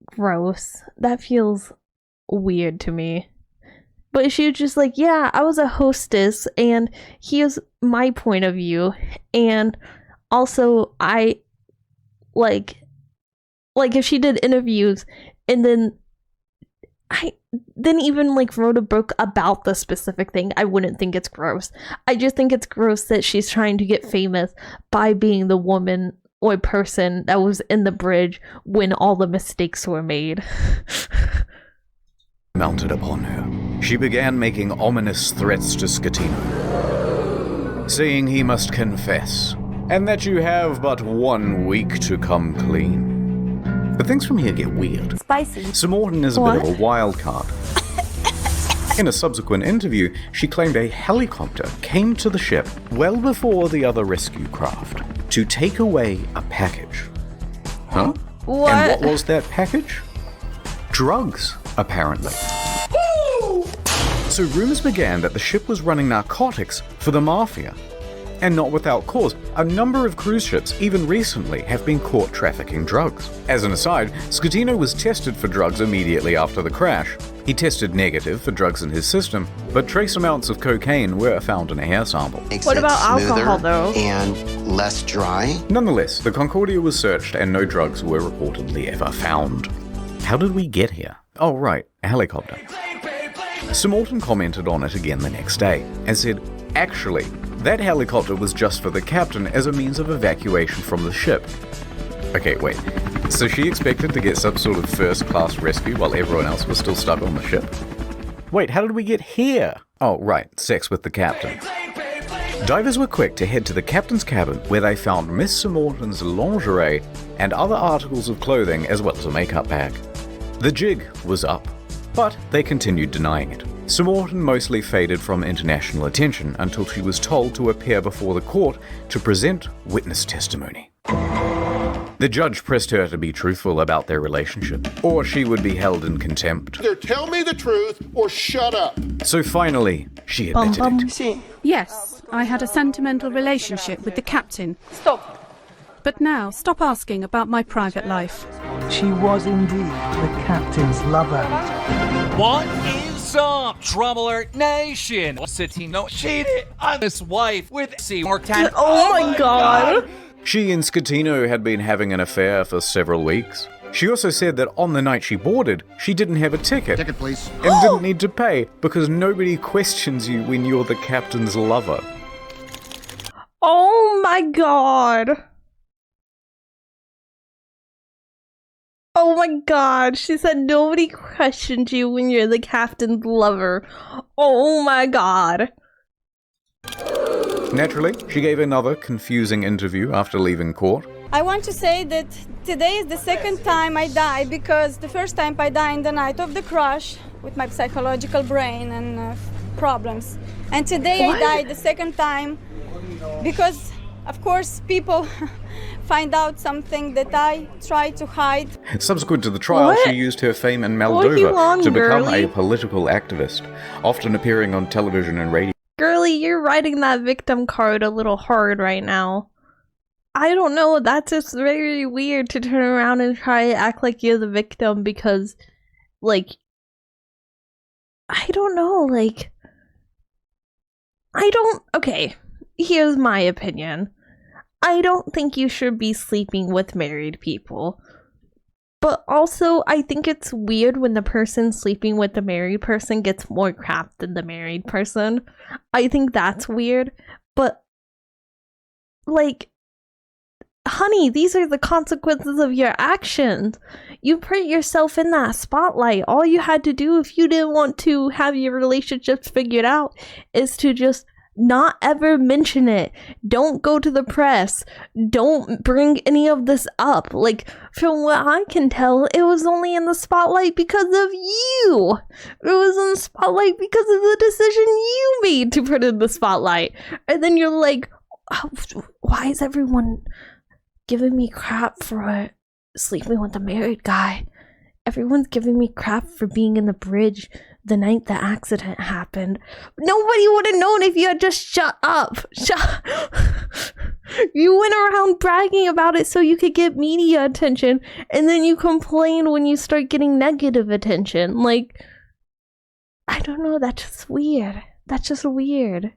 gross. That feels weird to me. But she was just like, yeah, I was a hostess, and here's my point of view. And also, I, like if she did interviews, and then I then even like wrote a book about the specific thing, I wouldn't think it's gross. I just think it's gross that she's trying to get famous by being the woman or person that was in the bridge when all the mistakes were made. Mounted upon her, she began making ominous threats to Scatino, saying he must confess, and that you have but 1 week to come clean. But things from here get weird. Spicy. Sir Morton is a bit of a wild card. In a subsequent interview, she claimed a helicopter came to the ship well before the other rescue craft to take away a package. Huh? What? And what was that package? Drugs, apparently. So rumors began that the ship was running narcotics for the mafia. And not without cause. A number of cruise ships, even recently, have been caught trafficking drugs. As an aside, Scatino was tested for drugs immediately after the crash. He tested negative for drugs in his system, but trace amounts of cocaine were found in a hair sample. What about alcohol, though? And less dry? Nonetheless, the Concordia was searched and no drugs were reportedly ever found. How did we get here? Oh right, a helicopter. Sir Morton commented on it again the next day and said, actually, that helicopter was just for the captain as a means of evacuation from the ship. Okay, wait. So she expected to get some sort of first-class rescue while everyone else was still stuck on the ship? Wait, how did we get here? Oh, right, sex with the captain. Divers were quick to head to the captain's cabin where they found Miss Sir Morton's lingerie and other articles of clothing as well as a makeup bag. The jig was up, but they continued denying it. Sir Morton mostly faded from international attention until she was told to appear before the court to present witness testimony. The judge pressed her to be truthful about their relationship, or she would be held in contempt. Either tell me the truth or shut up. So finally, she admitted it. Yes, I had a sentimental relationship with the captain. Stop. But now, stop asking about my private life. She was indeed the captain's lover. What is up, Trouble Alert Nation? Scatino cheated on his wife with Seymour Tan. Oh my god. She and Scatino had been having an affair for several weeks. She also said that on the night she boarded, she didn't have a ticket. Ticket, please. And didn't need to pay because nobody questions you when you're the captain's lover. Oh my god. Oh my god, she said nobody questions you when you're the captain's lover. Oh my god. Naturally, she gave another confusing interview after leaving court. I want to say that today is the second time I die, because the first time I died in the night of the crash with my psychological brain and problems. And today I died the second time because, of course, people find out something that I try to hide. Subsequent to the trial, she used her fame in Moldova to become a political activist, often appearing on television and radio. Girlie, you're writing that victim card a little hard right now. I don't know, that's just very weird to turn around and try to act like you're the victim because, like, I don't know, like, okay, here's my opinion. I don't think you should be sleeping with married people. But also, I think it's weird when the person sleeping with the married person gets more crap than the married person. I think that's weird. But, like, honey, these are the consequences of your actions. You put yourself in that spotlight. All you had to do if you didn't want to have your relationships figured out is to just not ever mention it. Don't go to the press. Don't bring any of this up. Like, from what I can tell, it was only in the spotlight because of you. It was in the spotlight because of the decision you made to put in the spotlight. And then you're like, oh, why is everyone giving me crap for sleeping with a married guy? Everyone's giving me crap for being in the bridge the night the accident happened. Nobody would have known if you had just shut up. You went around bragging about it so you could get media attention, and then you complain when you start getting negative attention. Like, I don't know, that's just weird. That's just weird.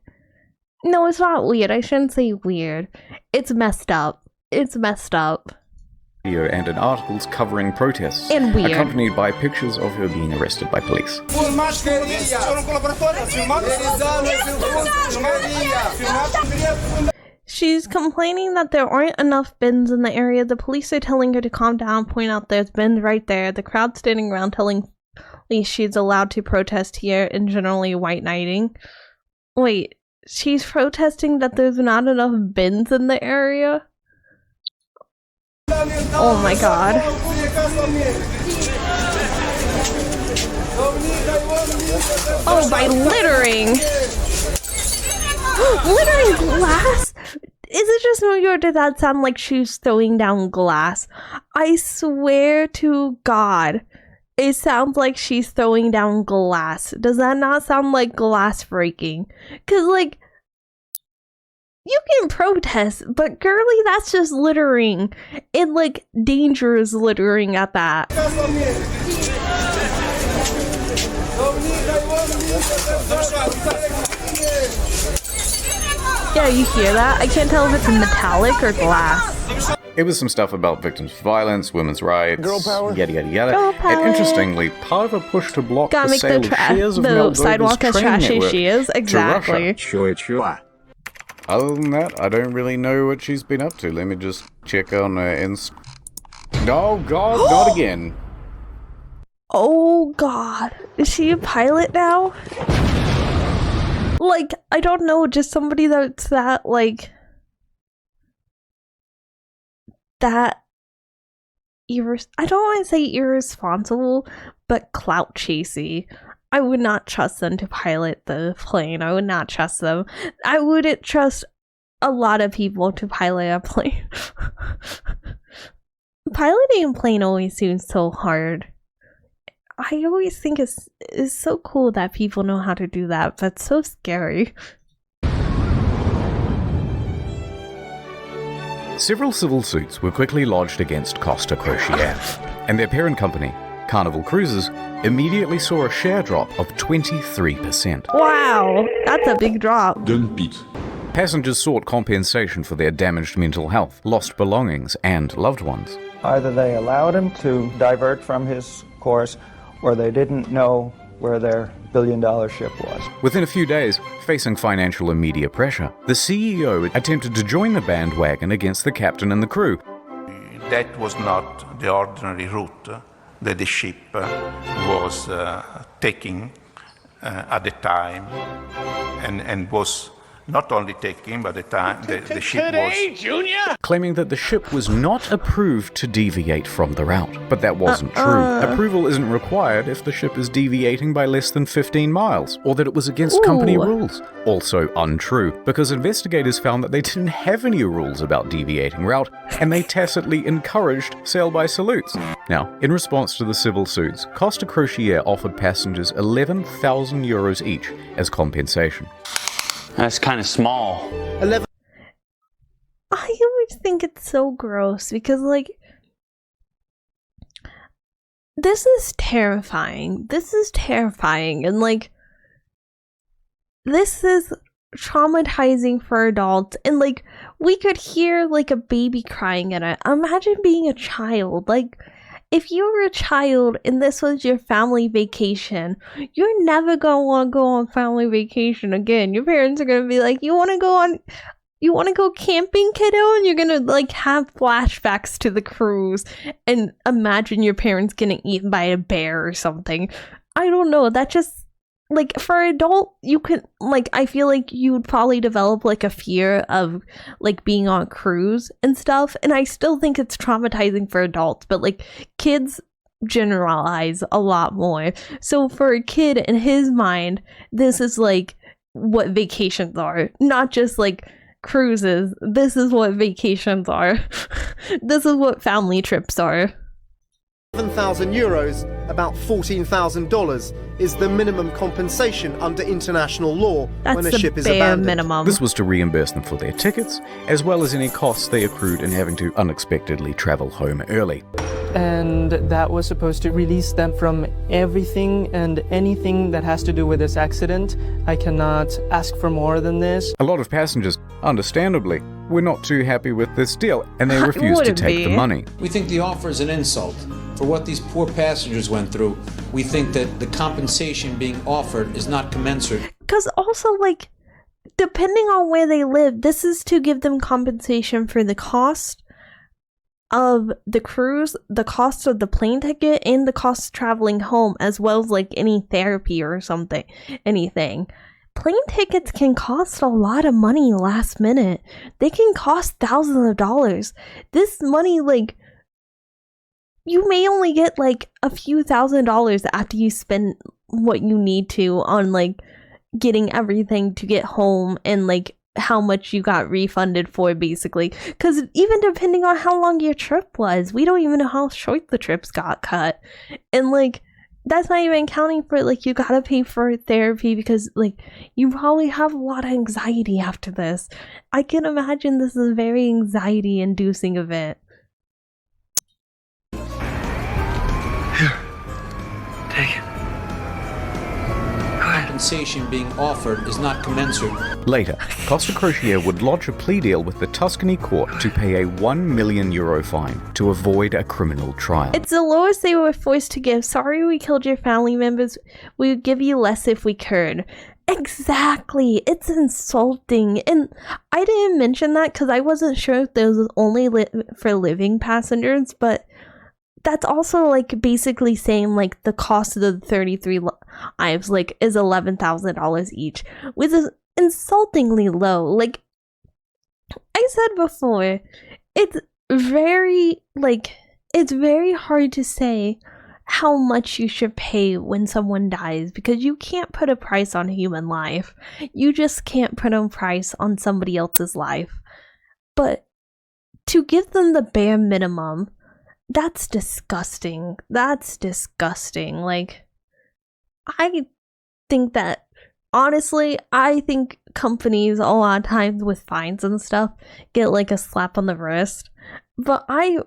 No, it's not weird. I shouldn't say weird. It's messed up. It's messed up. And in articles covering protests, and weird, accompanied by pictures of her being arrested by police. She's complaining that there aren't enough bins in the area. The police are telling her to calm down, point out there's bins right there. The crowd standing around telling police she's allowed to protest here and generally white knighting. Wait, she's protesting that there's not enough bins in the area? Oh my god. Oh, by littering! Littering glass? Is it just me or did that sound like she's throwing down glass? I swear to God, it sounds like she's throwing down glass. Does that not sound like glass breaking? Cause like, you can protest, but girly, that's just littering. And like, dangerous littering at that. Yeah, you hear that? I can't tell if it's metallic or glass. It was some stuff about victims of violence, women's rights, Girl power. yada yada yada. Girl power. And interestingly, part of a push to block Gotta the make sale of shares of the Moldova's sidewalk as train trashy network she is. Exactly. to Russia. Other than that, I don't really know what she's been up to. Let me just check on her Oh god, not again. Oh god. Is she a pilot now? Like, I don't know, just somebody that's that, like, that I don't want to say irresponsible, but clout chasey. I would not trust them to pilot the plane. I would not trust them. I wouldn't trust a lot of people to pilot a plane. Piloting a plane always seems so hard. I always think it's so cool that people know how to do that, but it's so scary. Several civil suits were quickly lodged against Costa Crociere, and their parent company, Carnival Cruises, immediately saw a share drop of 23%. Wow, that's a big drop. Don't beat. Passengers sought compensation for their damaged mental health, lost belongings, and loved ones. Either they allowed him to divert from his course, or they didn't know where their billion-dollar ship was. Within a few days, facing financial and media pressure, the CEO attempted to join the bandwagon against the captain and the crew. That was not the ordinary route that the ship was taking at the time, and was not only taking, but the time the ship was... Junior! Claiming that the ship was not approved to deviate from the route. But that wasn't true. Approval isn't required if the ship is deviating by less than 15 miles, or that it was against company rules. Also untrue, because investigators found that they didn't have any rules about deviating route, and they tacitly encouraged sail by salutes. Now, in response to the civil suits, Costa Crociere offered passengers 11,000 euros each as compensation. That's kind of small. 11. I always think it's so gross because, like, this is terrifying. This is terrifying. And, like, this is traumatizing for adults, and like we could hear like a baby crying in it. Imagine being a child. Like, if you were a child and this was your family vacation, you're never gonna want to go on family vacation again. Your parents are gonna be like, you want to go camping, kiddo? And you're gonna like have flashbacks to the cruise and imagine your parents getting eaten by a bear or something. I don't know. That just, like, for an adult, you could, like, I feel like you would probably develop like a fear of like being on a cruise and stuff. And I still think it's traumatizing for adults, but like kids generalize a lot more. So for a kid, in his mind, this is like what vacations are, not just like cruises. This is what vacations are. This is what family trips are. €7,000, about $14,000, is the minimum compensation under international law when a ship is abandoned. Minimum. This was to reimburse them for their tickets, as well as any costs they accrued in having to unexpectedly travel home early. And that was supposed to release them from everything and anything that has to do with this accident. I cannot ask for more than this. A lot of passengers, understandably, were not too happy with this deal, and they refused to take the money. We think the offer is an insult. For what these poor passengers went through, we think that the compensation being offered is not commensurate. Because also, like, depending on where they live, this is to give them compensation for the cost of the cruise, the cost of the plane ticket, and the cost of traveling home, as well as like any therapy or something, anything. Plane tickets can cost a lot of money last minute. They can cost thousands of dollars. This money, like, you may only get like a few $1,000s after you spend what you need to on like getting everything to get home and like how much you got refunded for, basically. Because even depending on how long your trip was, we don't even know how short the trips got cut. And like, that's not even counting for like, you gotta pay for therapy because like you probably have a lot of anxiety after this. I can imagine this is a very anxiety inducing event. Take it. Compensation being offered is not commensurate. Later, Costa Crociere would lodge a plea deal with the Tuscany court to pay a €1 million fine to avoid a criminal trial. It's the lowest they were forced to give. Sorry we killed your family members. We would give you less if we could. Exactly. It's insulting. And I didn't mention that because I wasn't sure if this was only for living passengers, but that's also like basically saying like the cost of the 33 lives like is $11,000 each, which is insultingly low. Like I said before, it's very hard to say how much you should pay when someone dies because you can't put a price on human life. You just can't put a price on somebody else's life. But to give them the bare minimum, that's disgusting. That's disgusting. Like, I think that, honestly, I think companies a lot of times with fines and stuff get like a slap on the wrist. But I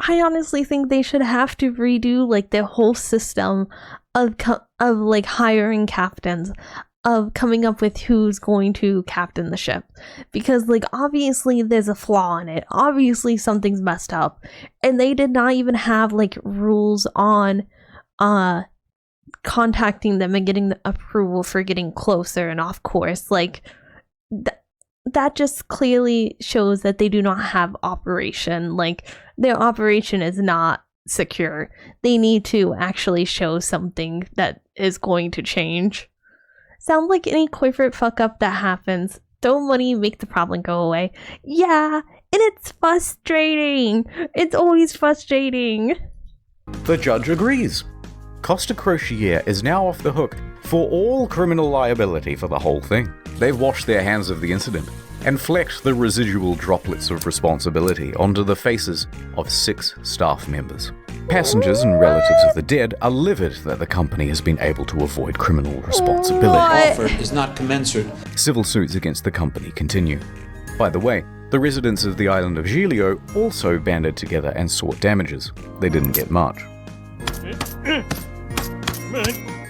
honestly think they should have to redo like their whole system of like hiring captains, of coming up with who's going to captain the ship, because like obviously there's a flaw in it, obviously something's messed up, and they did not even have like rules on contacting them and getting the approval for getting closer and off course. Like that just clearly shows that they do not have operation, like their operation is not secure. They need to actually show something that is going to change. Sounds like any corporate fuck up that happens. Throw money, make the problem go away. Yeah, and it's frustrating. It's always frustrating. The judge agrees. Costa Crociere is now off the hook for all criminal liability for the whole thing. They've washed their hands of the incident and flecked the residual droplets of responsibility onto the faces of 6 staff members. Passengers and relatives of the dead are livid that the company has been able to avoid criminal responsibility. Offer is not commensurate. Civil suits against the company continue. By the way, the residents of the island of Giglio also banded together and sought damages. They didn't get much.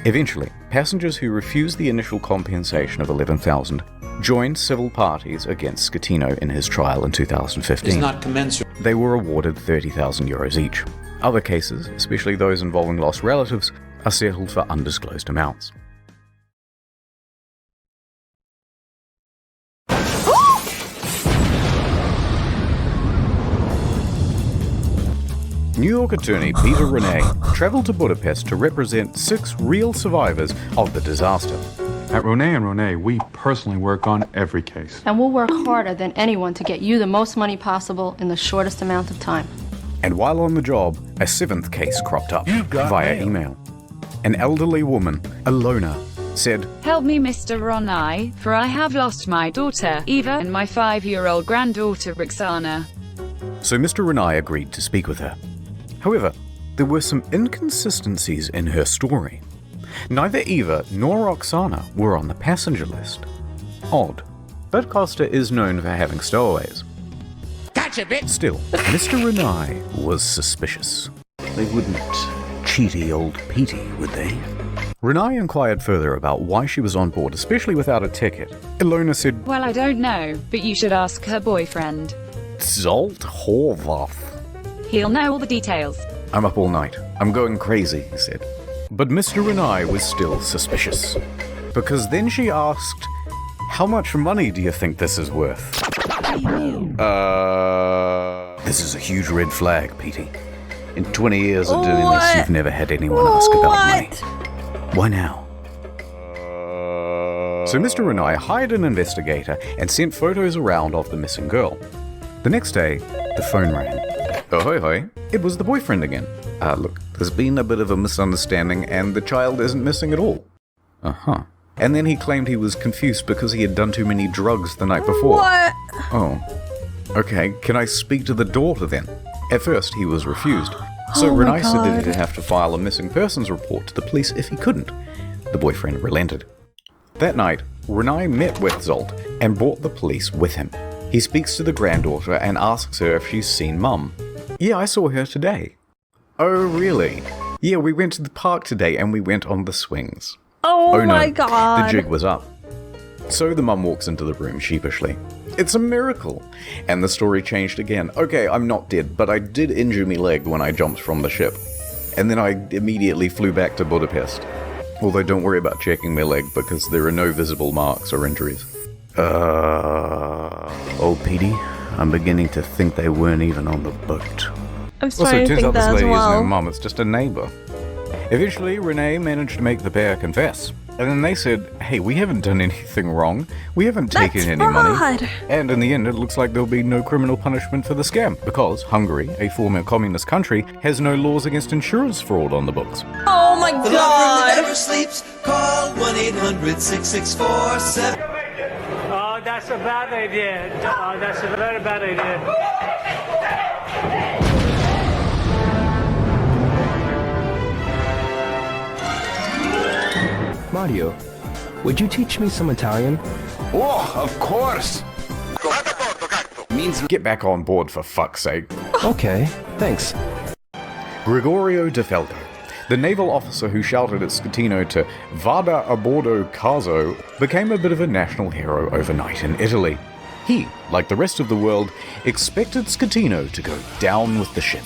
Eventually, passengers who refused the initial compensation of $11,000 joined civil parties against Schettino in his trial in 2015. It's not commensurate. They were awarded €30,000 each. Other cases, especially those involving lost relatives, are settled for undisclosed amounts. New York attorney Peter Renee travelled to Budapest to represent 6 real survivors of the disaster. At Renee & Renee, we personally work on every case. And we'll work harder than anyone to get you the most money possible in the shortest amount of time. And while on the job, a 7th case cropped up via email. An elderly woman, Ilona, said, "Help me, Mr. Ronai, for I have lost my daughter, Eva, and my 5-year-old granddaughter, Roxana." So Mr. Renai agreed to speak with her. However, there were some inconsistencies in her story. Neither Eva nor Roxana were on the passenger list. Odd, but Costa is known for having stowaways. Gotcha, bitch! Still, Mr. Renai was suspicious. They wouldn't cheaty old Petey, would they? Renai inquired further about why she was on board, especially without a ticket. Ilona said, "Well, I don't know, but you should ask her boyfriend. Zolt Horvath. He'll know all the details." "I'm up all night. I'm going crazy," he said. But Mr. Renai was still suspicious. Because then she asked, "How much money do you think this is worth?" This is a huge red flag, Petey. In 20 years of doing this, you've never had anyone ask about money. Why now? So Mr. Renai hired an investigator and sent photos around of the missing girl. The next day, the phone rang. Ahoy hoy, it was the boyfriend again. Look, there's been a bit of a misunderstanding and the child isn't missing at all. And then he claimed he was confused because he had done too many drugs the night before. What? Oh. Okay, can I speak to the daughter then? At first, he was refused. So Renai said that he'd have to file a missing persons report to the police if he couldn't. The boyfriend relented. That night, Renai met with Zolt and brought the police with him. He speaks to the granddaughter and asks her if she's seen Mum. "Yeah, I saw her today." "Oh, really?" "Yeah, we went to the park today and we went on the swings." Oh my no, god. the jig was up. So the mum walks into the room sheepishly. "It's a miracle." And the story changed again. "Okay, I'm not dead, but I did injure my leg when I jumped from the ship. And then I immediately flew back to Budapest. Although don't worry about checking my leg because there are no visible marks or injuries." Oh, Petey, I'm beginning to think they weren't even on the boat. I'm starting to think that as this lady well. isn't her mum, it's just a neighbour. Eventually, Renee managed to make the pair confess. And then they said, "Hey, we haven't done anything wrong. We haven't taken any money." And in the end, it looks like there'll be no criminal punishment for the scam, because Hungary, a former communist country, has no laws against insurance fraud on the books. Oh my god! The love that never sleeps, call 1-800-6647. Oh, that's a bad idea. Oh, that's a very bad idea. Mario, would you teach me some Italian? Oh, of course! Means get back on board for fuck's sake. Okay, thanks. Gregorio De Falco, the naval officer who shouted at Schettino to "Vada a bordo caso," became a bit of a national hero overnight in Italy. He, like the rest of the world, expected Schettino to go down with the ship.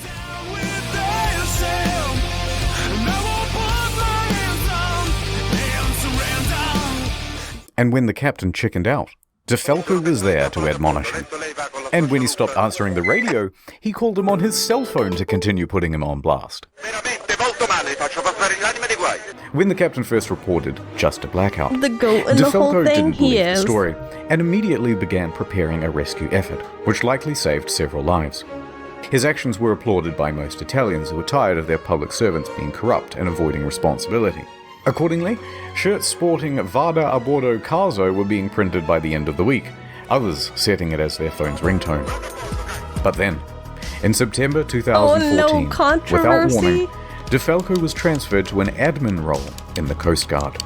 And when the captain chickened out, De Falco was there to admonish him. And when he stopped answering the radio, he called him on his cell phone to continue putting him on blast. When the captain first reported just a blackout, The goat and De the whole Falco thing, didn't he believe the is. story and immediately began preparing a rescue effort, which likely saved several lives. His actions were applauded by most Italians who were tired of their public servants being corrupt and avoiding responsibility. Accordingly, shirts sporting "Vada a bordo caso" were being printed by the end of the week, others setting it as their phone's ringtone. But then, in September 2014, without controversy. warning, De Falco was transferred to an admin role in the Coast Guard.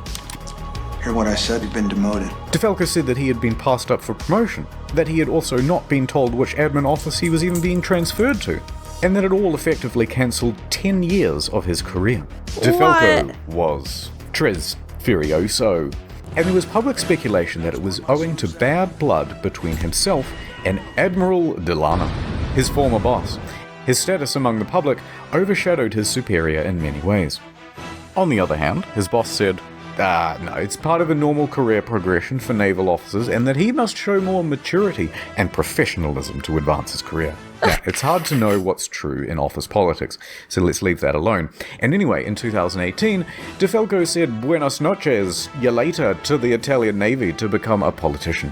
Hear what I said? You've been demoted. De Falco said that he had been passed up for promotion, that he had also not been told which admin office he was even being transferred to, and that it all effectively cancelled 10 years of his career. De Falco was Tres Furioso. And there was public speculation that it was owing to bad blood between himself and Admiral Delano, his former boss. His status among the public overshadowed his superior in many ways. On the other hand, his boss said, no, it's part of a normal career progression for naval officers and that he must show more maturity and professionalism to advance his career. Now, it's hard to know what's true in office politics, so let's leave that alone. And anyway, in 2018, DeFalco said buenas noches, later to the Italian Navy to become a politician.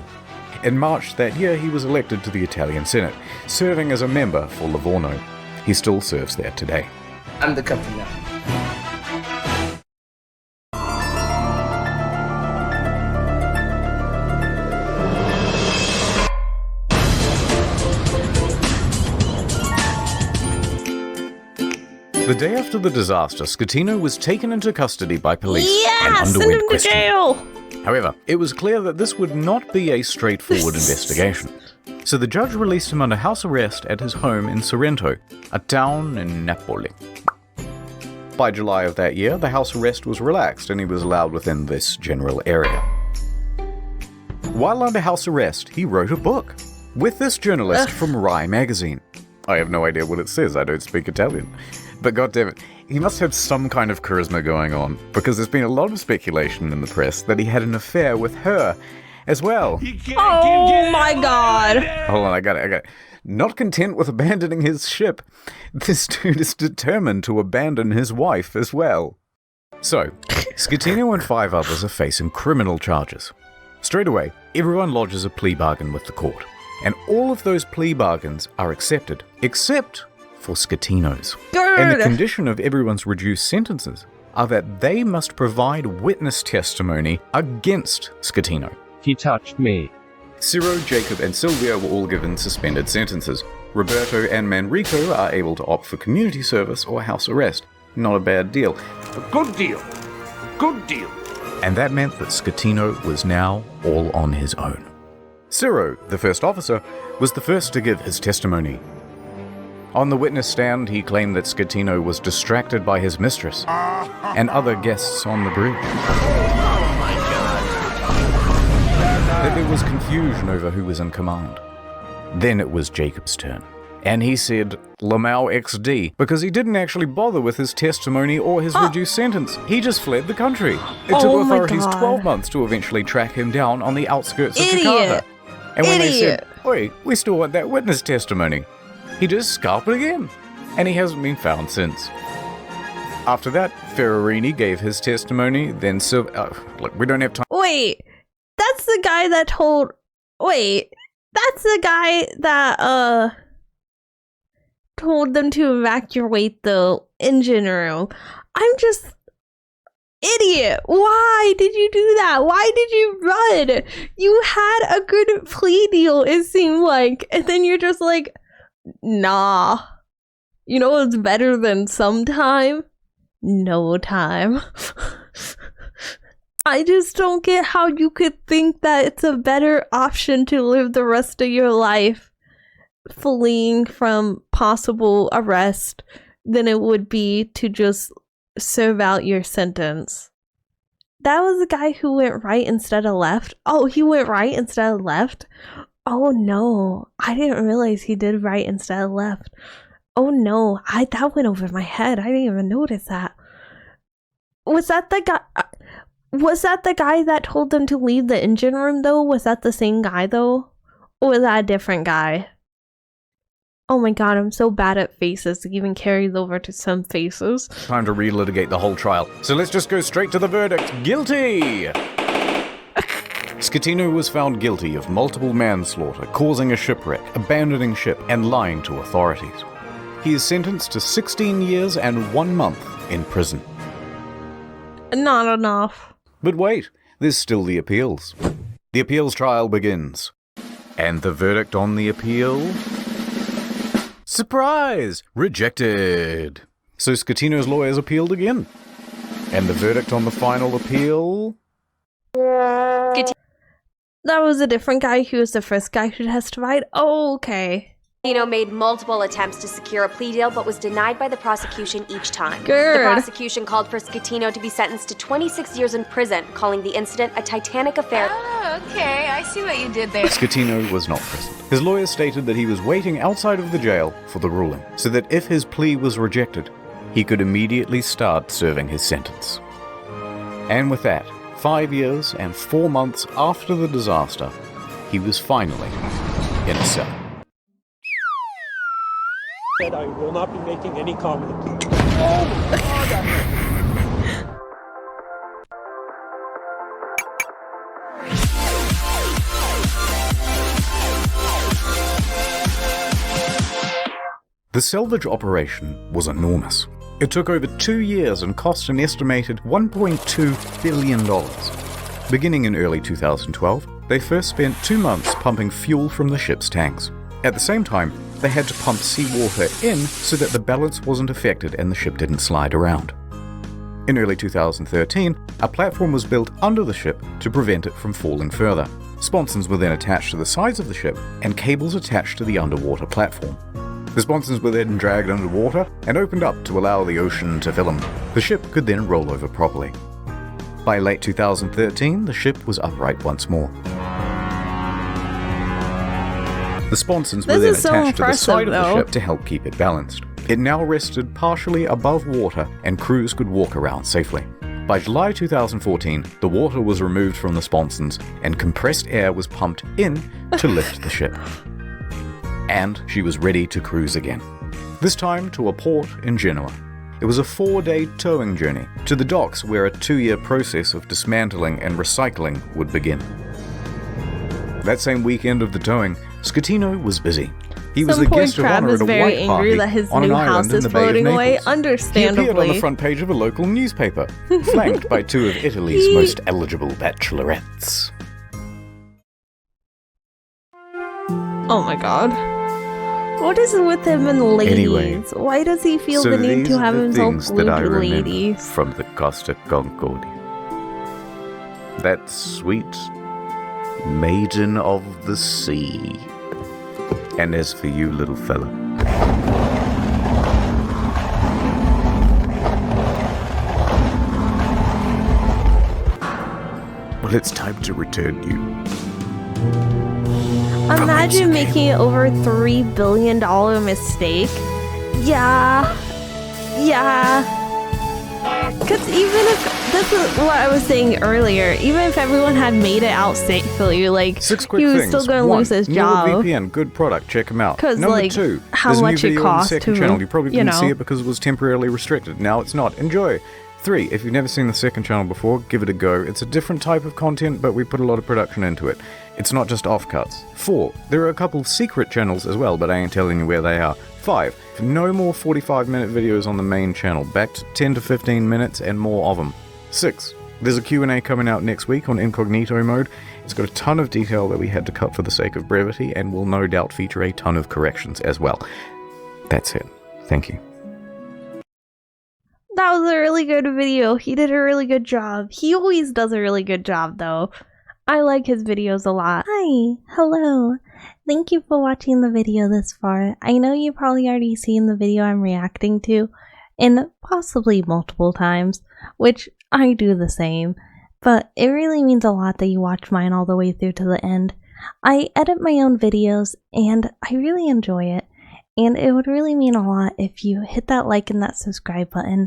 In March that year, he was elected to the Italian Senate, serving as a member for Livorno. He still serves there today. I'm the captain now. The day after the disaster, Scatino was taken into custody by police and send underwent him to questioning. jail! However, it was clear that this would not be a straightforward investigation. So the judge released him under house arrest at his home in Sorrento, a town in Napoli. By July of that year, the house arrest was relaxed and he was allowed within this general area. While under house arrest, he wrote a book with this journalist from Rai magazine. I have no idea what it says, I don't speak Italian. But goddammit, he must have some kind of charisma going on, because there's been a lot of speculation in the press that he had an affair with her as well. Oh my god. Hold on, I got it. Not content with abandoning his ship, this dude is determined to abandon his wife as well. So, Scatino and 5 others are facing criminal charges. Straight away, everyone lodges a plea bargain with the court, and all of those plea bargains are accepted, except for Scatino's. And the condition of everyone's reduced sentences are that they must provide witness testimony against Scatino. He touched me. Ciro, Jacob, and Silvia were all given suspended sentences. Roberto and Manrico are able to opt for community service or house arrest. Not a bad deal. A good deal. Good deal. And that meant that Scatino was now all on his own. Ciro, the first officer, was the first to give his testimony. On the witness stand, he claimed that Scatino was distracted by his mistress and other guests on the bridge. Oh my god. That there was confusion over who was in command. Then it was Jacob's turn. And he said, Lamau XD, because he didn't actually bother with his testimony or his reduced sentence. He just fled the country. It took authorities 12 months to eventually track him down on the outskirts of Jakarta. And when they said, "Oi, we still want that witness testimony," he just scarped again, and he hasn't been found since. After that, Ferrarini gave his testimony, then look, we don't have time. Wait, that's the guy that told... Wait, that's the guy that, told them to evacuate the engine room. I'm just... Idiot! Why did you do that? Why did you run? You had a good plea deal, it seemed like, and then you're just like, nah. You know what's better than sometime? No time. I just don't get how you could think that it's a better option to live the rest of your life fleeing from possible arrest than it would be to just serve out your sentence. That was the guy who went right instead of left. Oh, he went right instead of left? Oh no, I didn't realize he did right instead of left. Oh no, that went over my head. I didn't even notice that. Was that the guy? Was that the guy that told them to leave the engine room though? Was that the same guy though? Or was that a different guy? Oh my god, I'm so bad at faces. It even carries over to some faces. Time to relitigate the whole trial. So let's just go straight to the verdict. Guilty! Scatino was found guilty of multiple manslaughter, causing a shipwreck, abandoning ship, and lying to authorities. He is sentenced to 16 years and 1 month in prison. Not enough. But wait, there's still the appeals. The appeals trial begins. And the verdict on the appeal? Surprise! Rejected! So Scatino's lawyers appealed again. And the verdict on the final appeal? That was a different guy who was the first guy who testified? Oh, okay. Scatino made multiple attempts to secure a plea deal, but was denied by the prosecution each time. Good. The prosecution called for Scatino to be sentenced to 26 years in prison, calling the incident a Titanic affair. Oh, okay, I see what you did there. Scatino was not present. His lawyer stated that he was waiting outside of the jail for the ruling, so that if his plea was rejected, he could immediately start serving his sentence. And with that, 5 years and 4 months after the disaster, he was finally in a cell. I will not be making any comment. The salvage operation was enormous. It took over 2 years and cost an estimated $1.2 billion. Beginning in early 2012, they first spent 2 months pumping fuel from the ship's tanks. At the same time, they had to pump seawater in so that the balance wasn't affected and the ship didn't slide around. In early 2013, a platform was built under the ship to prevent it from falling further. Sponsons were then attached to the sides of the ship and cables attached to the underwater platform. The sponsons were then dragged underwater and opened up to allow the ocean to fill them. The ship could then roll over properly. By late 2013, the ship was upright once more. The sponsons were then attached to the side of the ship to help keep it balanced. It now rested partially above water and crews could walk around safely. By July 2014, the water was removed from the sponsons and compressed air was pumped in to lift the ship. And she was ready to cruise again. This time to a port in Genoa. It was a 4-day towing journey to the docks where a 2-year process of dismantling and recycling would begin. That same weekend of the towing, Scatino was busy. He was the guest of honor at a white party on an island in the Bay of Naples. He appeared on the front page of a local newspaper, flanked by 2 of Italy's most eligible bachelorettes. Oh my god. What is it with him and ladies? Anyway, why does he feel the need to have himself glued to ladies? From the Costa Concordia. That sweet maiden of the sea. And as for you, little fella, well, it's time to return you. Imagine making over $3 billion mistake. Yeah. Because even if, this is what I was saying earlier, even if everyone had made it out safely, like, 6 quick he was things. still going to lose his job. NordVPN, good product, check him out. Because, Number like, 2, how there's a new much it video on the costs second to, channel. You probably didn't see know. it because it was temporarily restricted. Now it's not. Enjoy. 3, if you've never seen the second channel before, give it a go. It's a different type of content, but we put a lot of production into it. It's not just offcuts. 4, there are a couple secret channels as well, but I ain't telling you where they are. 5, no more 45-minute videos on the main channel. Back to 10 to 15 minutes and more of them. 6, there's a Q&A coming out next week on incognito mode. It's got a ton of detail that we had to cut for the sake of brevity and will no doubt feature a ton of corrections as well. That's it. Thank you. That was a really good video. He did a really good job. He always does a really good job, though. I like his videos a lot. Hi, hello. Thank you for watching the video this far. I know you've probably already seen the video I'm reacting to, and possibly multiple times, which I do the same, but it really means a lot that you watch mine all the way through to the end. I edit my own videos, and I really enjoy it, and it would really mean a lot if you hit that like and that subscribe button.